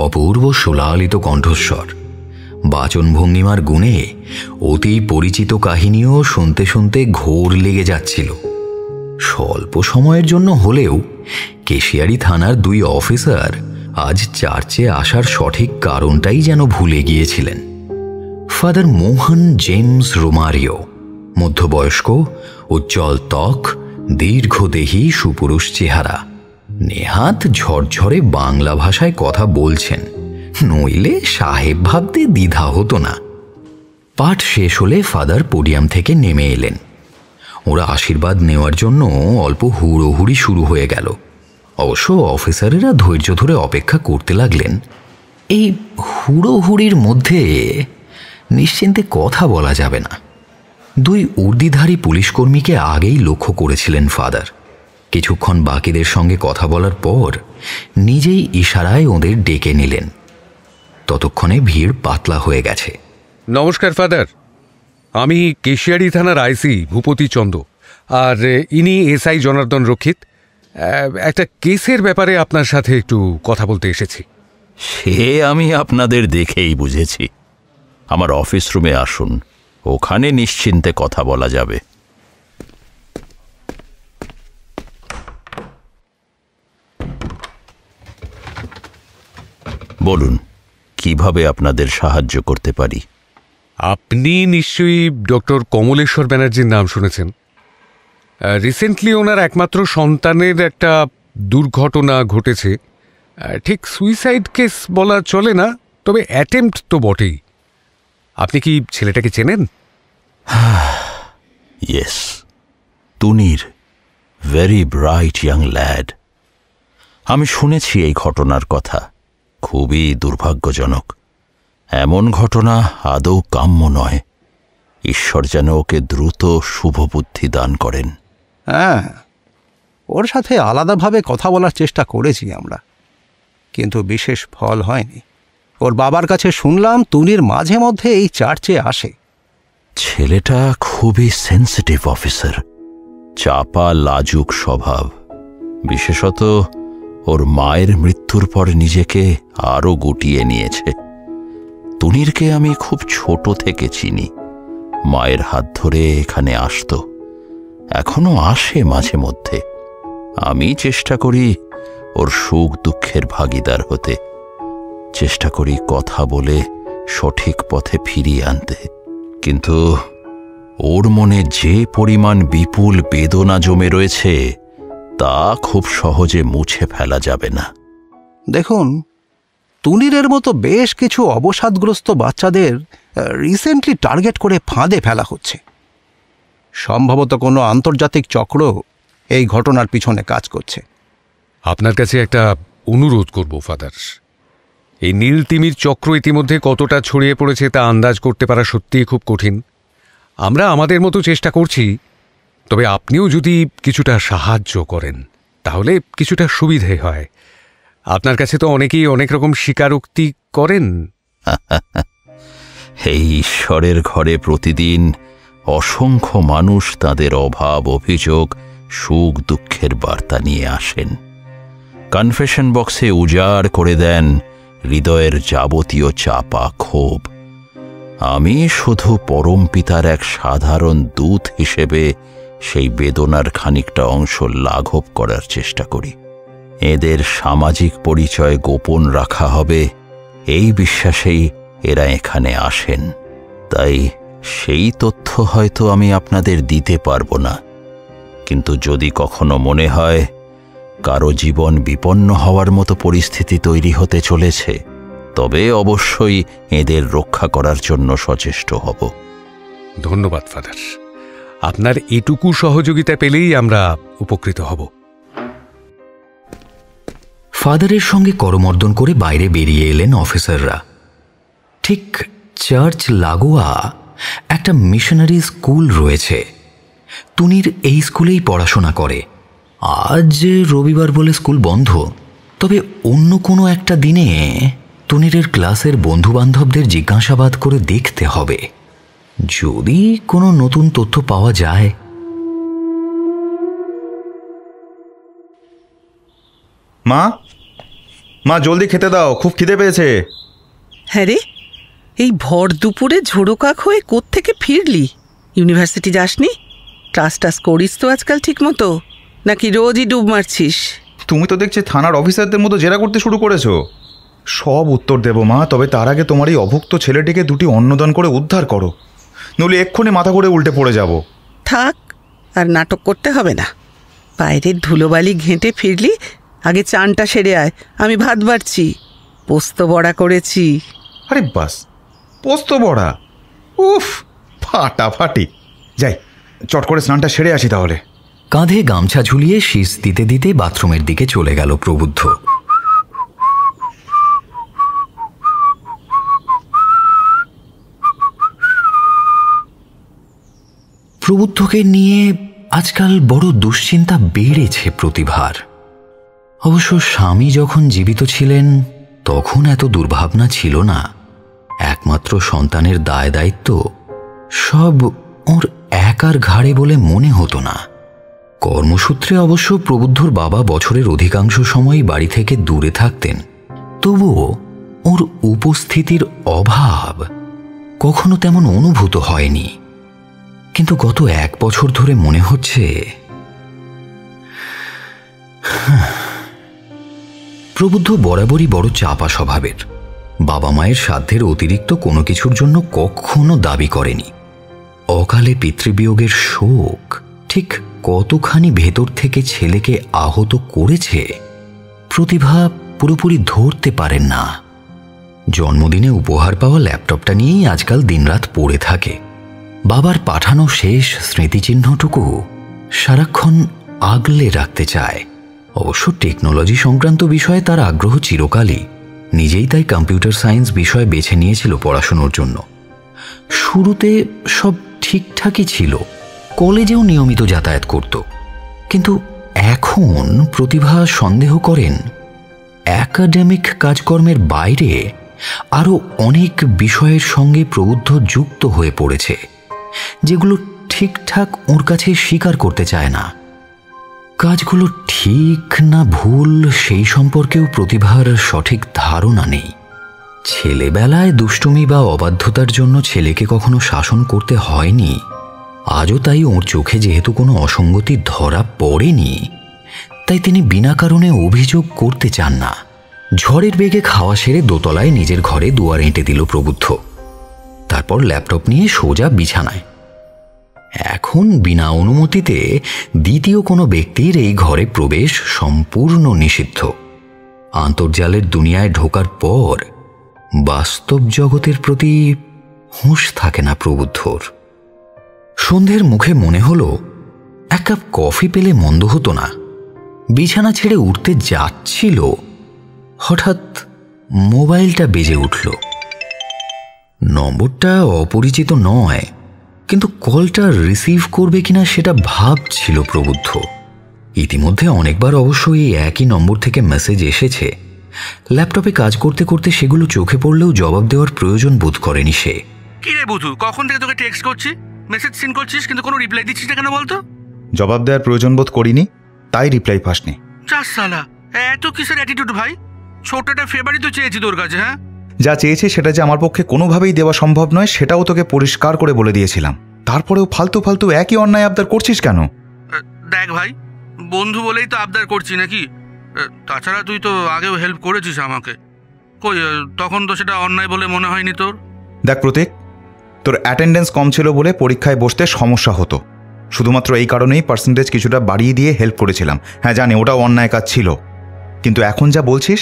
অপূর্ব সুলালিত কণ্ঠস্বর, বাচনভঙ্গিমার গুণে অতি পরিচিত কাহিনীও শুনতে শুনতে ঘোর লেগে যাচ্ছিল। স্বল্প সময়ের জন্য হলেও কেশিয়ারি থানার 2 অফিসার আজ চার্চে আসার সঠিক কারণটাই যেন ভুলে গিয়েছিলেন। ফাদার মোহন জেমস রোমারিও, মধ্যবয়স্ক, উজ্জ্বল ত্বক, দীর্ঘদেহী সুপুরুষ চেহারা। নেহাত ঝরঝরে বাংলা ভাষায় কথা বলছেন, নইলে সাহেব ভাবতে দ্বিধা হতো না। পাঠ শেষ হলে ফাদার পোডিয়াম থেকে নেমে এলেন। ওরা আশীর্বাদ নেওয়ার জন্য অল্প হুড়োহুড়ি শুরু হয়ে গেল। অবশ্য অফিসারেরা ধৈর্য ধরে অপেক্ষা করতে লাগলেন। এই হুড়োহুড়ির মধ্যে নিশ্চিন্তে কথা বলা যাবে না। দুই উর্দিধারী পুলিশকর্মীকে আগেই লক্ষ্য করেছিলেন ফাদার। কিছুক্ষণ বাকিদের সঙ্গে কথা বলার পর নিজেই ইশারায় ওদের ডেকে নিলেন। ততক্ষণে ভিড় পাতলা হয়ে গেছে। নমস্কার ফাদার, আমি কেশিয়ারি থানার আইসি ভূপতি চন্দ, আর ইনি এসআই জনার্দন রক্ষিত। একটা কেসের ব্যাপারে আপনার সাথে একটু কথা বলতে এসেছি। সে আমি আপনাদের দেখেই বুঝেছি। আমার অফিস রুমে আসুন, ওখানে নিশ্চিন্তে কথা বলা যাবে। বলুন, কিভাবে আপনাদের সাহায্য করতে পারি? আপনি নিশ্চয়ই ডক্টর কমলেশ্বর ব্যানার্জির নাম শুনেছেন। রিসেন্টলি ওনার একমাত্র সন্তানের একটা দুর্ঘটনা ঘটেছে। ঠিক সুইসাইড কেস বলা চলে না, তবে অ্যাটেম্প্ট তো বটেই। আপনি কি ছেলেটাকে চেনেন? Yes, Tunir, very bright young lad. আমি শুনেছি এই ঘটনার কথা। খুবই দুর্ভাগ্যজনক। এমন ঘটনা আদৌ কাম্য নয়। ঈশ্বর যেন ওকে দ্রুত শুভ বুদ্ধি দান করেন। হ্যাঁ, ওর সাথে আলাদাভাবে কথা বলার চেষ্টা করেছি আমরা, কিন্তু বিশেষ ফল হয়নি। ওর বাবার কাছে শুনলাম তুনির মাঝে মধ্যে এই চার্চে আসে। ছেলেটা খুবই সেন্সিটিভ অফিসার, চাপা লাজুক স্বভাব। বিশেষত ওর মায়ের মৃত্যুর পর নিজেকে আরও গুটিয়ে নিয়েছে। তুনিরকে আমি খুব ছোট থেকে চিনি। মায়ের হাত ধরে এখানে আসত, এখনো আসে মাঝে মধ্যে। আমি চেষ্টা করি ওর সুখ দুঃখের ভাগিদার হতে, চেষ্টা করি কথা বলে সঠিক পথে ফিরিয়ে আনতে। কিন্তু ওর মনে যে পরিমাণ বিপুল বেদনা জমে রয়েছে তা খুব সহজে মুছে ফেলা যাবে না। দেখুন, তুনিরের মতো বেশ কিছু অবসাদগ্রস্ত বাচ্চাদের রিসেন্টলি টার্গেট করে ফাঁদে ফেলা হচ্ছে। সম্ভবত কোনো আন্তর্জাতিক চক্র এই ঘটনার পিছনে কাজ করছে। আপনার কাছে একটা অনুরোধ করব ফাদার। এই নীল তিমির চক্র ইতিমধ্যে কতটা ছড়িয়ে পড়েছে তা আন্দাজ করতে পারা সত্যিই খুব কঠিন। আমরা আমাদের মতো চেষ্টা করছি, তবে আপনিও যদি কিছুটা সাহায্য করেন তাহলে কিছুটা সুবিধে হয়। আপনার কাছে তো অনেকেই অনেক রকম স্বীকারোক্তি করেন। এই ঈশ্বরের ঘরে প্রতিদিন অসংখ্য মানুষ তাদের অভাব, অভিযোগ, সুখ দুঃখের বার্তা নিয়ে আসেন। কনফেশন বক্সে উজাড় করে দেন হৃদয়ের যাবতীয় চাপা ক্ষোভ। আমি শুধু পরম পিতার এক সাধারণ দূত হিসেবে সেই বেদনার খানিকটা অংশ লাঘব করার চেষ্টা করি। এদের সামাজিক পরিচয় গোপন রাখা হবে এই বিশ্বাসেই এরা এখানে আসেন। তাই সেই তথ্য হয়তো আমি আপনাদের দিতে পারবো না, কিন্তু যদি কখনো মনে হয় কারো জীবন বিপন্ন হওয়ার মতো পরিস্থিতি তৈরি হতে চলেছে, তবে অবশ্যই এদের রক্ষা করার জন্য সচেষ্ট হব। ধন্যবাদ ফাদার, আপনার এটুকু সহযোগিতা পেলেই আমরা উপকৃত হব। ফাদারের সঙ্গে করমর্দন করে বাইরে বেরিয়ে এলেন অফিসাররা। ঠিক চার্চ লাগোয়া একটা মিশনারি স্কুল রয়েছে। তুনির এই স্কুলেই পড়াশোনা করে। আজ রবিবার বলে স্কুল বন্ধ, তবে অন্য কোনো একটা দিনে তুনিরের ক্লাসের বন্ধুবান্ধবদের জিজ্ঞাসাবাদ করে দেখতে হবে, যদি কোনো নতুন তথ্য পাওয়া যায়। মা, মা জলদি খেতে দাও, খুব খিদে পেয়েছে। হ্যাঁ রে, এই ভর দুপুরে ঝোড়ো-কাক হয়ে কোত্থেকে ফিরলি? ইউনিভার্সিটি যাসনি? ক্লাস করিস তো আজকাল ঠিক মতো, নাকি রোজই ডুব মারছিস? তুমি তো দেখছি থানার অফিসারদের মতো জেরা করতে শুরু করেছো। সব উত্তর দেবো মা, তবে তার আগে তোমার এই অভুক্ত ছেলেটিকে দুটি অন্নদান করে উদ্ধার করো, নইলে এক্ষুনি মাথা করে উল্টে পড়ে যাব। থাক, আর নাটক করতে হবে না। বাইরের ধুলোবালি ঘেঁটে ফিরলি আগে চানটা সেরে আয়, আমি ভাত বাড়ছি। পোস্ত বড়া করেছি। আরে বাস, পোস্ত বড়া, উফ, ফাটাফাটি। যাই, চট করে স্নানটা সেরে আসি তাহলে। কাঁধে গামছা ঝুলিয়ে শীষ দিতে দিতে বাথরুমের দিকে চলে গেল প্রবুদ্ধ। প্রবুদ্ধকে নিয়ে আজকাল বড় দুশ্চিন্তা বেড়েছে প্রতিভার। অবশ্য স্বামী যখন জীবিত ছিলেন তখন এত দুর্ভাবনা ছিল না। একমাত্র সন্তানের দায় দায়িত্ব সব ওর একার ঘাড়ে বলে মনে হতো না। কর্মসূত্রে অবশ্য প্রবুদ্ধর বাবা বছরের অধিকাংশ সময়ই বাড়ি থেকে দূরে থাকতেন, তবুও ওর উপস্থিতির অভাব কখনো তেমন অনুভূত হয়নি। কিন্তু গত 1 বছর ধরে মনে হচ্ছে প্রবুদ্ধ বরাবরই বড় চাপা স্বভাবের। বাবা মায়ের সাধ্যের অতিরিক্ত কোনো কিছুর জন্য কখনো দাবি করেনি। অকালে পিতৃবিয়োগের শোক ঠিক কতখানি ভেতর থেকে ছেলেকে আহত করেছে প্রতিভা পুরোপুরি ধরতে পারেন না। জন্মদিনে উপহার পাওয়া ল্যাপটপটা নিয়েই আজকাল দিনরাত পড়ে থাকে। বাবার পাঠানো শেষ স্মৃতিচিহ্নটুকু সারাক্ষণ আগলে রাখতে চায়। অবশ্য টেকনোলজি সংক্রান্ত বিষয়ে তার আগ্রহ চিরকালই। নিজেই তাই কম্পিউটার সায়েন্স বিষয় বেছে নিয়েছিল পড়াশোনার জন্য। শুরুতে সব ঠিকঠাকই ছিল, কলেজেও নিয়মিত যাতায়াত করত। কিন্তু এখন প্রতিভা সন্দেহ করেন একাডেমিক কাজকর্মের বাইরে আরও অনেক বিষয়ের সঙ্গে প্রবুদ্ধ যুক্ত হয়ে পড়েছে, যেগুলো ঠিকঠাক ওর কাছে স্বীকার করতে চায় না। কাজগুলো ঠিক না ভুল সেই সম্পর্কেও প্রতিভার সঠিক ধারণা নেই। ছেলেবেলায় দুষ্টুমি বা অবাধ্যতার জন্য ছেলেকে কখনো শাসন করতে হয়নি। আজও তাই ওর চোখে যেহেতু কোনো অসঙ্গতি ধরা পড়েনি, তাই তিনি বিনা কারণে অভিযোগ করতে চান না। ঝড়ের বেগে খাওয়া সেরে দোতলায় নিজের ঘরে দুয়ার এঁটে দিল প্রবুদ্ধ। তারপর ল্যাপটপ নিয়ে সোজা বিছানায়। এখন বিনা অনুমতিতে দ্বিতীয় কোনো ব্যক্তির এই ঘরে প্রবেশ সম্পূর্ণ নিষিদ্ধ। আন্তর্জালের দুনিয়ায় ঢোকার পর বাস্তব জগতের প্রতি হুঁশ থাকে না প্রবুদ্ধর। সন্ধ্যের মুখে মনে হলো 1 কাপ কফি পেলে মন্দ হতো না। বিছানা ছেড়ে উঠতে যাচ্ছিল, হঠাৎ মোবাইলটা বেজে উঠল। নম্বরটা অপরিচিত নয়, কিন্তু কলটা রিসিভ করবে কিনা সেটা ভাবছিল প্রবুদ্ধ। ইতিমধ্যে অনেকবার অবশ্য এই একই নম্বর থেকে মেসেজ এসেছে। ল্যাপটপে কাজ করতে করতে সেগুলো চোখে পড়লেও জবাব দেওয়ার প্রয়োজন বোধ করেনি সে। কি রে বুধু, কখন থেকে তোকে টেক্সট করছি, মেসেজ সিন করছিস, কিন্তু কোনো রিপ্লাই দিচ্ছিস না কেন বলতো? জবাব দেওয়ার প্রয়োজন বোধ করিনি, তাই রিপ্লাই পাসনি। যা সালা, এত কিসের অ্যাটিটিউড ভাই? ছোটটা ফেভারই তো চেয়েছি তোর কাছে। হ্যাঁ, যা চেয়েছে সেটা যে আমার পক্ষে কোনোভাবেই দেওয়া সম্ভব নয় সেটাও তোকে পরিষ্কার করে বলে দিয়েছিলাম। তারপরেও ফালতু ফালতু একই অন্যায় আবদার করছিস কেন? দেখ ভাই, বন্ধু বলেই তো আবদার করছি নাকি? তাছাড়া তুই তো আগেও হেল্প করেছিস আমাকে, কই তখন তো সেটা অন্যায় বলে মনে হয়নি তোর? দেখ প্রতীক, তোর অ্যাটেন্ডেন্স কম ছিল বলে পরীক্ষায় বসতে সমস্যা হতো। শুধুমাত্র এই কারণেই পার্সেন্টেজ কিছুটা বাড়িয়ে দিয়ে হেল্প করেছিলাম। হ্যাঁ জানি, ওটাও অন্যায় কাজ ছিল, কিন্তু এখন যা বলছিস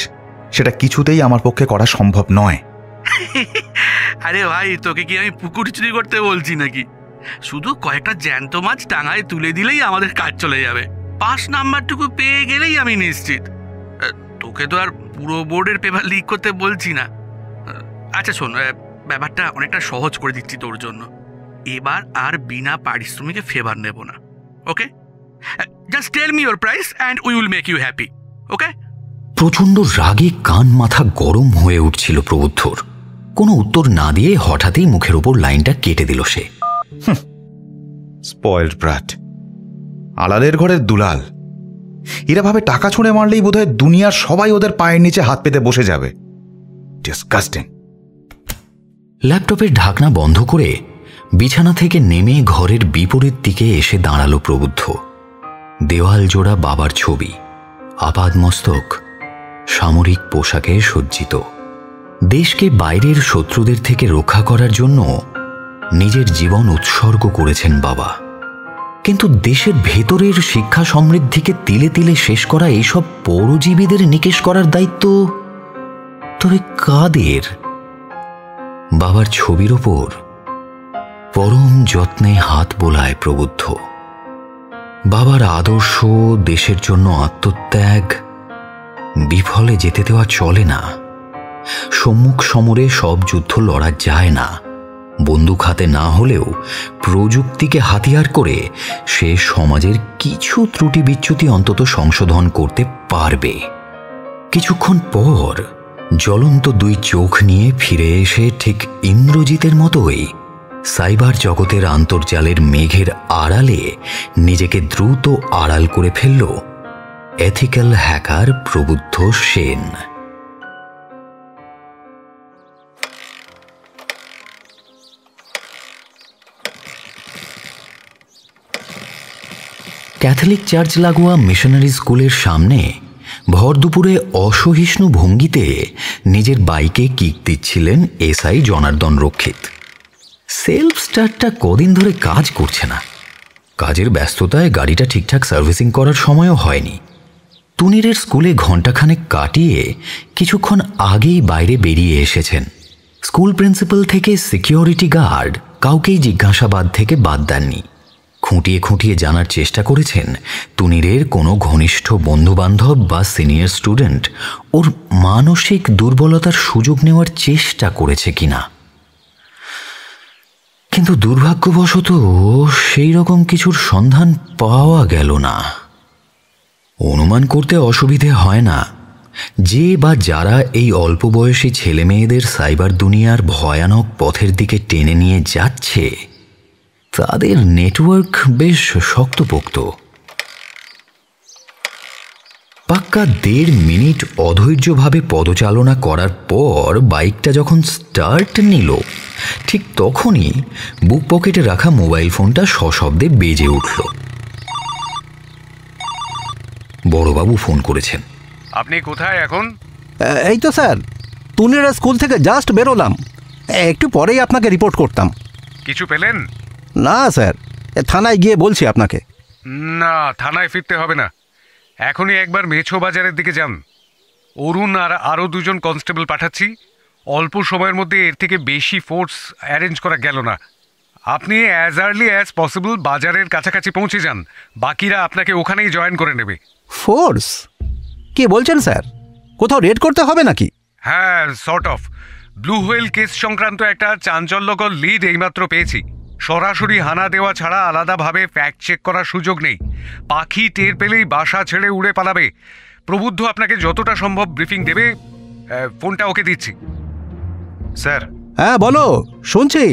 সেটা কিছুতেই আমার পক্ষে করা সম্ভব নয়। আরে ভাই, তোকে কি আমি পুকুর চুরি করতে বলছি নাকি? শুধু কয়েকটা জ্যান্ত মাছ টাঙায় তুলে দিলেই আমাদের কাজ চলে যাবে। 5 নাম্বারটুকু পেয়ে গেলেই আমি নিশ্চিত। তোকে তো আর পুরো বোর্ডের পেপার লিক করতে বলছি না। আচ্ছা শোন, ব্যাপারটা অনেকটা সহজ করে দিচ্ছি তোর জন্য। এবার আর বিনা পারিশ্রমিকে ফেভার নেব না, okay? Just tell me your price and we will make you happy, okay? প্রচণ্ড রাগে কান মাথা গরম হয়ে উঠছিল প্রবুদ্ধর। কোনো উত্তর না দিয়ে হঠাৎই মুখের ওপর লাইনটা কেটে দিল সে। স্পয়েলড ব্রাট, আলালের ঘরের দুলাল। এরা ভাবে টাকা ছুঁড়ে মারলেই বোধহয় দুনিয়ার সবাই ওদের পায়ের নিচে হাত পেতে বসে যাবে। ডিসগাস্টিং। ল্যাপটপের ঢাকনা বন্ধ করে বিছানা থেকে নেমে ঘরের বিপরীত দিকে এসে দাঁড়ালো প্রবুদ্ধ। দেওয়াল জোড়া বাবার ছবি, আপাদমস্তক, সামরিক পোশাকে সজ্জিত। দেশকে বাইরের শত্রুদের থেকে রক্ষা করার জন্য নিজের জীবন উৎসর্গ করেছেন বাবা। কিন্তু দেশের ভেতরের শিক্ষা সমৃদ্ধিকে তিলে তিলে শেষ করা এইসব পরজীবীদের নিকেশ করার দায়িত্ব তবে কাদের? বাবার ছবির ওপর পরম যত্নে হাত বোলায় প্রবুদ্ধ। বাবার আদর্শ, দেশের জন্য আত্মত্যাগ বিফলে যেতে দেওয়া চলে না। সম্মুখ সমরে সব যুদ্ধ লড়া যায় না। বন্দুক হাতে না হলেও প্রযুক্তিকে হাতিয়ার করে সে সমাজের কিছু ত্রুটি বিচ্যুতি অন্তত সংশোধন করতে পারবে। কিছুক্ষণ পর জ্বলন্ত দুই চোখ নিয়ে ফিরে এসে ঠিক ইন্দ্রজিতের মতোই সাইবার জগতের আন্তর্জালের মেঘের আড়ালে নিজেকে দ্রুত আড়াল করে ফেলল এথিক্যাল হ্যাকার প্রবুদ্ধ সেন। ক্যাথলিক চার্চ লাগোয়া মিশনারি স্কুলের সামনে ভর দুপুরে অসহিষ্ণু ভঙ্গিতে নিজের বাইকে কিক দিচ্ছিলেন এসআই জনার্দন রক্ষিত। সেলফ স্টার্টটা কদিন ধরে কাজ করছে না। কাজের ব্যস্ততায় গাড়িটা ঠিকঠাক সার্ভিসিং করার সময়ও হয়নি। তুনিরের স্কুলে ঘণ্টাখানেক কাটিয়ে কিছুক্ষণ আগেই বাইরে বেরিয়ে এসেছেন। স্কুল প্রিন্সিপাল থেকে সিকিউরিটি গার্ড কাউকেই জিজ্ঞাসাবাদ থেকে বাদ দেননি। খুঁটিয়ে খুঁটিয়ে জানার চেষ্টা করেছেন তুনিরের কোনো ঘনিষ্ঠ বন্ধুবান্ধব বা সিনিয়র স্টুডেন্ট ওর মানসিক দুর্বলতার সুযোগ নেওয়ার চেষ্টা করেছে কিনা। কিন্তু দুর্ভাগ্যবশত সেই রকম কিছুর সন্ধান পাওয়া গেল না। অনুমান করতে অসুবিধে হয় না যে বা যারা এই অল্প বয়সী ছেলে মেয়েদের সাইবার দুনিয়ার ভয়ানক পথের দিকে টেনে নিয়ে যাচ্ছে তাদের নেটওয়ার্ক বেশ শক্তপোক্ত। পাক্কা 1.5 মিনিট অধৈর্যভাবে পদচালনা করার পর বাইকটা যখন স্টার্ট নিল ঠিক তখনই বুক পকেটে রাখা মোবাইল ফোনটা সশব্দে বেজে উঠল। বড়বাবু ফোন করেছেন। আপনি কোথায় এখন? এই তো স্যার, তুনিরা স্কুল থেকে জাস্ট বেরোলাম। একটু পরেই আপনাকে রিপোর্ট করতাম। কিছু পেলেন? না স্যার, থানায় গিয়ে বলছি আপনাকে। না, থানায় ফিরতে হবে না। এখনই একবার মেছো বাজারের দিকে যান। অরুণ আর আরও 2 জন কনস্টেবল পাঠাচ্ছি। অল্প সময়ের মধ্যে এর থেকে বেশি ফোর্স অ্যারেঞ্জ করা গেল না। আপনি অ্যাজ আর্লি অ্যাজ পসিবল বাজারের কাছাকাছি পৌঁছে যান। বাকিরা আপনাকে ওখানেই জয়েন করে নেবে। ফোর্স? কি বলছেন স্যার? কোথাও রেড করতে হবে নাকি? হ্যাঁ, sort of. Blue whale case সংক্রান্ত একটা চাঞ্চল্যকর লিড এইমাত্র পেয়েছি। সরাসরি হানা দেওয়া ছাড়া আলাদাভাবে ফ্যাক্ট চেক করার সুযোগ নেই। পাখি টের পেলেই বাসা ছেড়ে উড়ে পালাবে। প্রবুদ্ধ আপনাকে যতটা সম্ভব ব্রিফিং দেবে। ফোনটা ওকে দিচ্ছি। স্যার। হ্যাঁ বলো, শুনছি।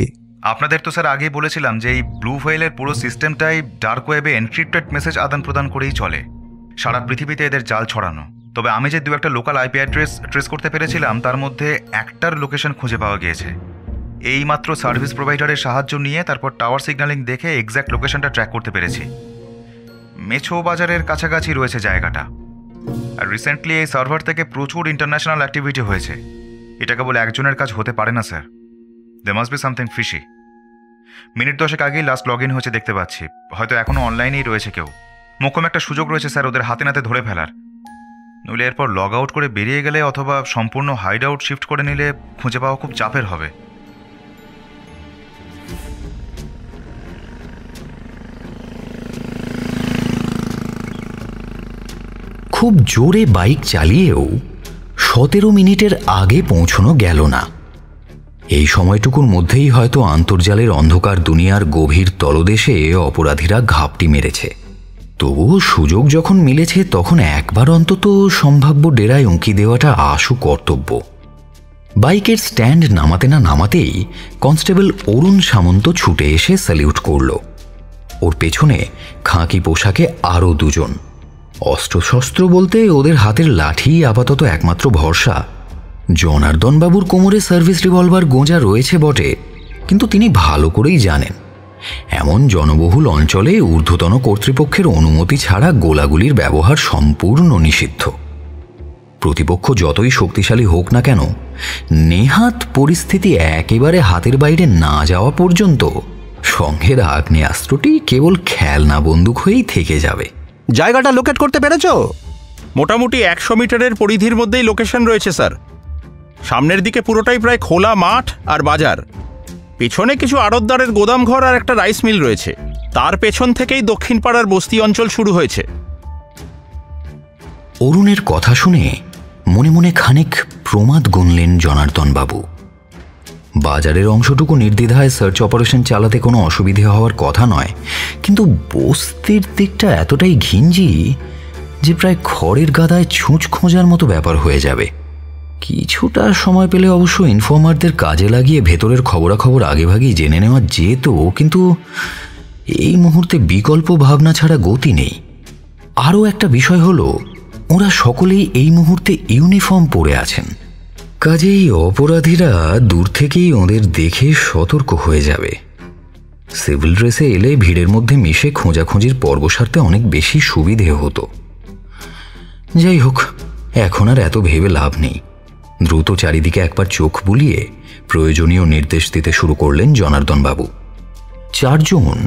আপনাদের তো স্যার আগেই বলেছিলাম যে এই ব্লু হোয়েলের পুরো সিস্টেমটাই ডার্ক ওয়েবে এনক্রিপ্টেড মেসেজ আদান প্রদান করেই চলে। সারা পৃথিবীতে এদের জাল ছড়ানো। তবে আমি যে 2-1টা লোকাল আইপি অ্যাড্রেস ট্রেস করতে পেরেছিলাম তার মধ্যে একটার লোকেশন খুঁজে পাওয়া গিয়েছে। এইমাত্র সার্ভিস প্রোভাইডারের সাহায্য নিয়ে তারপর টাওয়ার সিগন্যালিং দেখে এক্স্যাক্ট লোকেশনটা ট্র্যাক করতে পেরেছি। মেছো বাজারের কাছাকাছি রয়েছে জায়গাটা। আর রিসেন্টলি এই সার্ভার থেকে প্রচুর ইন্টারন্যাশনাল অ্যাক্টিভিটি হয়েছে। এটা কেবল একজনের কাজ হতে পারে না sir. They must be something fishy. Minute 10 আগেই লাস্ট লগ ইন হয়েছে দেখতে পাচ্ছি। হয়তো এখনও অনলাইনেই রয়েছে কেউ। মোক্ষম একটা সুযোগ রয়েছে স্যার ওদের হাতে নাতে ধরে ফেলার। নইলে এরপর লগ আউট করে বেরিয়ে গেলে অথবা সম্পূর্ণ হাইড আউট শিফট করে নিলে খুঁজে পাওয়া খুব চাপের হবে। খুব জোরে বাইক চালিয়েও 17 মিনিটের আগে পৌঁছানো গেল না। এই সময়টুকুর মধ্যেই হয়তো আন্তর্জালের অন্ধকার দুনিয়ার গভীর তলদেশে অপরাধীরা ঘাপটি মেরেছে। তবুও সুযোগ যখন মিলেছে তখন একবার অন্তত সম্ভাব্য ডেরায় উঁকি দেওয়াটা আশু কর্তব্য। বাইকের স্ট্যান্ড নামাতে না নামাতেই কনস্টেবল অরুণ সামন্ত ছুটে এসে স্যালিউট করল। ওর পেছনে খাঁকি পোশাকে আরও 2 জন। অস্ত্রশস্ত্র বলতে ওদের হাতের লাঠি আপাতত একমাত্র ভরসা। জনার্দনবাবুর কোমরে সার্ভিস রিভলভার গোঁজা রয়েছে বটে, কিন্তু তিনি ভালো করেই জানেন এমন জনবহুল অঞ্চলে ঊর্ধ্বতন কর্তৃপক্ষের অনুমতি ছাড়া গোলাগুলির ব্যবহার সম্পূর্ণ নিষিদ্ধ। প্রতিপক্ষ যতই শক্তিশালী হোক না কেন, নেহাত পরিস্থিতি একেবারে হাতের বাইরে না যাওয়া পর্যন্ত সঙ্গের আগ্নেয়াস্ত্রটি কেবল খেলনা বন্দুক হয়েই থেকে যাবে। জায়গাটা লোকেট করতে পেরেছো? মোটামুটি 100 মিটারের পরিধির মধ্যেই লোকেশন রয়েছে স্যার। সামনের দিকে পুরোটাই প্রায় খোলা মাঠ আর বাজার। পেছনে কিছু আড়তদারের গোদামঘর আর একটা রাইস মিল রয়েছে। তার পেছন থেকেই দক্ষিণ পাড়ার বস্তি অঞ্চল শুরু হয়েছে। অরুণের কথা শুনে মনে মনে খানিক প্রমাদ গুনলেন জনার্দন বাবু। বাজারের অংশটুকু নির্দ্বিধায় সার্চ অপারেশন চালাতে কোনো অসুবিধে হওয়ার কথা নয়, কিন্তু বস্তির দিকটা এতটাই ঘিঞ্জি যে প্রায় খড়ের গাদায় ছুঁচ খোঁজার মতো ব্যাপার হয়ে যাবে। কিছুটা সময় পেলে অবশ্য ইনফর্মারদের কাজে লাগিয়ে ভেতরের খবরাখবর আগেভাগেই জেনে নেওয়া যেত, কিন্তু এই মুহূর্তে বিকল্প ভাবনা ছাড়া গতি নেই। আরও একটা বিষয় হলো, ওরা সকলেই এই মুহূর্তে ইউনিফর্ম পরে আছেন, কাজেই অপরাধীরা দূর থেকেই ওদের দেখে সতর্ক হয়ে যাবে। সিভিল ড্রেসে এলে ভিড়ের মধ্যে মিশে খোঁজাখুঁজির পর্ব সারতে অনেক বেশি সুবিধে হতো। যাই হোক, এখন আর এত ভেবে লাভ নেই। দ্রুত চারিদিকে একবার চোখ বুলিয়ে প্রয়োজনীয় নির্দেশ দিতে শুরু করলেন জনার্দন বাবু। 4 জন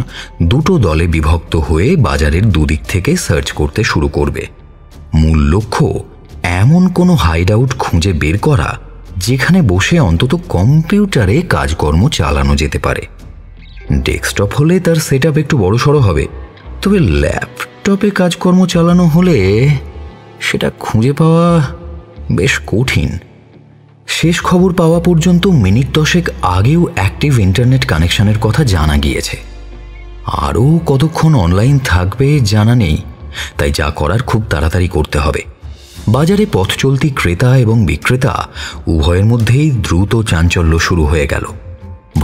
দুটো দলে বিভক্ত হয়ে বাজারের দুদিক থেকে সার্চ করতে শুরু করবে। মূল লক্ষ্য এমন কোনো হাইড আউট খুঁজে বের করা যেখানে বসে অন্তত কম্পিউটারে কাজকর্ম চালানো যেতে পারে। ডেস্কটপ হলে তার সেটআপ একটু বড়সড় হবে, তবে ল্যাপটপে কাজকর্ম চালানো হলে সেটা খুঁজে পাওয়া বেশ কঠিন। শেষ খবর পাওয়া পর্যন্ত মিনিট 10 আগেও অ্যাক্টিভ ইন্টারনেট কানেকশনের কথা জানা গিয়েছে। আরও কতক্ষণ অনলাইন থাকবে জানা নেই, তাই যা করার খুব তাড়াতাড়ি করতে হবে। বাজারে পথ চলতি ক্রেতা এবং বিক্রেতা উভয়ের মধ্যেই দ্রুত চাঞ্চল্য শুরু হয়ে গেল।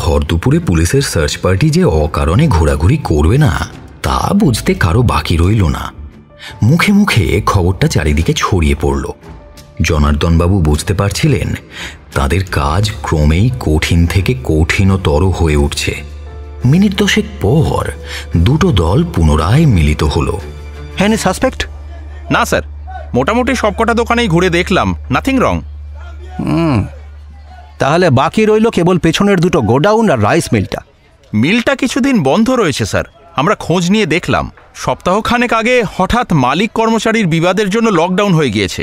ভর দুপুরে পুলিশের সার্চ পার্টি যে অকারণে ঘোরাঘুরি করবে না তা বুঝতে কারো বাকি রইল না। মুখে মুখে খবরটা চারিদিকে ছড়িয়ে পড়ল। জনার্দনবাবু বুঝতে পারছিলেন তাদের কাজ ক্রমেই কঠিন থেকে কঠিনতর হয়ে উঠছে। মিনিট 10 পর দুটো দল পুনরায় মিলিত হলো। Any suspect? না স্যার, মোটামুটি সবকটা দোকানেই ঘুরে দেখলাম, নাথিং রং। তাহলে বাকি রইল কেবল পেছনের দুটো গোডাউন আর রাইস মিলটা। মিলটা কিছুদিন বন্ধ রয়েছে স্যার, আমরা খোঁজ নিয়ে দেখলাম। সপ্তাহখানেক আগে হঠাৎ মালিক কর্মচারীর বিবাদের জন্য লকডাউন হয়ে গিয়েছে।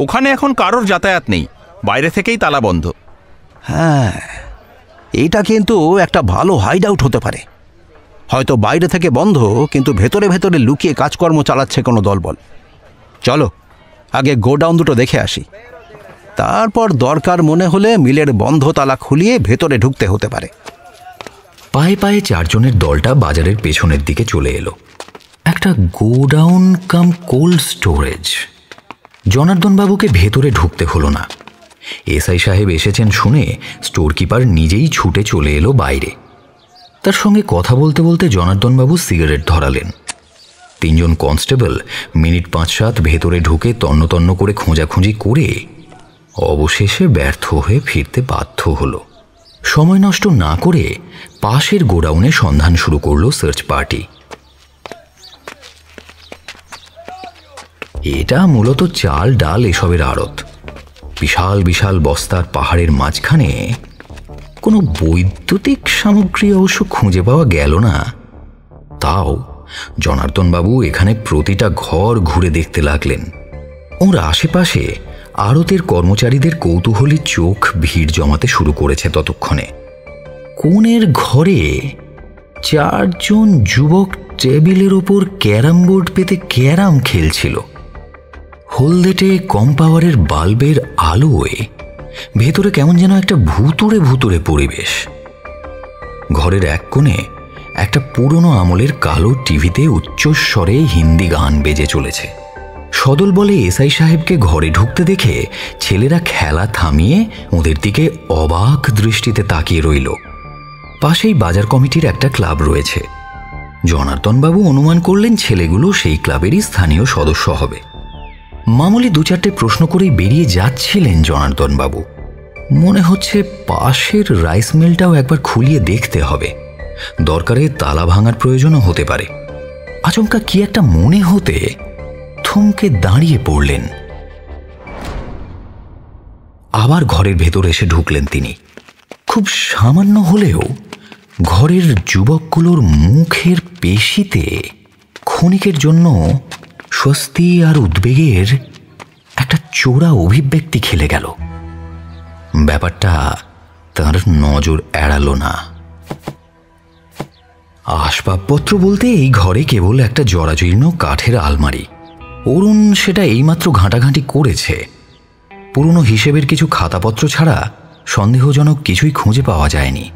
ওখানে এখন কারোর যাতায়াত নেই, বাইরে থেকেই তালা বন্ধ। হ্যাঁ, এইটা কিন্তু একটা ভালো হাইড আউট হতে পারে। হয়তো বাইরে থেকে বন্ধ, কিন্তু ভেতরে ভেতরে লুকিয়ে কাজকর্ম চালাচ্ছে কোনো দলবল। চলো আগে গোডাউন দুটো দেখে আসি, তারপর দরকার মনে হলে মিলের বন্ধ তালা খুলিয়ে ভেতরে ঢুকতে হতে পারে। পায়ে পায়ে 4 জনের দলটা বাজারের পেছনের দিকে চলে এলো। একটা গোডাউন কাম কোল্ড স্টোরেজ। জনার্দনবাবুকে ভেতরে ঢুকতে হলো না। এসআই সাহেব এসেছেন শুনে স্টোর কিপার নিজেই ছুটে চলে এলো বাইরে। তার সঙ্গে কথা বলতে বলতে জনার্দনবাবু সিগারেট ধরালেন। 3 জন কনস্টেবল মিনিট 5-7 ভেতরে ঢুকে তন্ন তন্ন করে খোঁজাখুঁজি করে অবশেষে ব্যর্থ হয়ে ফিরতে বাধ্য হলো। সময় নষ্ট না করে পাশের গোডাউনে সন্ধান শুরু করলো সার্চ পার্টি। এটা মূলত চাল ডাল এসবের আড়ত। বিশাল বিশাল বস্তার পাহাড়ের মাঝখানে কোনো বৈদ্যুতিক সামগ্রী অবশ্য খুঁজে পাওয়া গেল না। তাও জনার্দনবাবু এখানে প্রতিটা ঘর ঘুরে দেখতে লাগলেন। ওর আশেপাশে আড়তের কর্মচারীদের কৌতূহলী চোখ ভিড় জমাতে শুরু করেছে ততক্ষণে। কোণের ঘরে 4 জন যুবক টেবিলের ওপর ক্যারাম বোর্ড পেতে ক্যারাম খেলছিল। হলদেটে কম পাওয়ারের বাল্বের আলোয় ভেতরে কেমন যেন একটা ভুতুড়ে ভুতুড়ে পরিবেশ। ঘরের এক কোণে একটা পুরনো আমলের কালো টিভিতে উচ্চস্বরে হিন্দি গান বেজে চলেছে। সদল বলে এসআই সাহেবকে ঘরে ঢুকতে দেখে ছেলেরা খেলা থামিয়ে ওদের দিকে অবাক দৃষ্টিতে তাকিয়ে রইল। পাশেই বাজার কমিটির একটা ক্লাব রয়েছে। জনার্দনবাবু অনুমান করলেন ছেলেগুলো সেই ক্লাবেরই স্থানীয় সদস্য হবে। মামুলি 2-4টে প্রশ্ন করেই বেরিয়ে যাচ্ছিলেন জনার্দনবাবু। মনে হচ্ছে পাশের রাইস মিলটাও একবার খুলিয়ে দেখতে হবে, দরকারে তালা ভাঙার প্রয়োজনও হতে পারে। আচমকা কি একটা মনে হতে থমকে দাঁড়িয়ে পড়লেন। আবার ঘরের ভেতর এসে ঢুকলেন তিনি। খুব সামান্য হলেও ঘরের যুবকগুলোর মুখের পেশিতে ক্ষণিকের জন্য স্বস্তি আর উদ্বেগের একটা চোরা অভিব্যক্তি খেলে গেল। ব্যাপারটা তার নজর এড়ালো না। আসবাবপত্র বলতে এই ঘরে কেবল একটা জরাজীর্ণ কাঠের আলমারি। অরুণ সেটা এইমাত্র ঘাঁটাঘাঁটি করেছে। পুরনো হিসেবের কিছু খাতাপত্র ছাড়া সন্দেহজনক কিছুই খুঁজে পাওয়া যায়নি।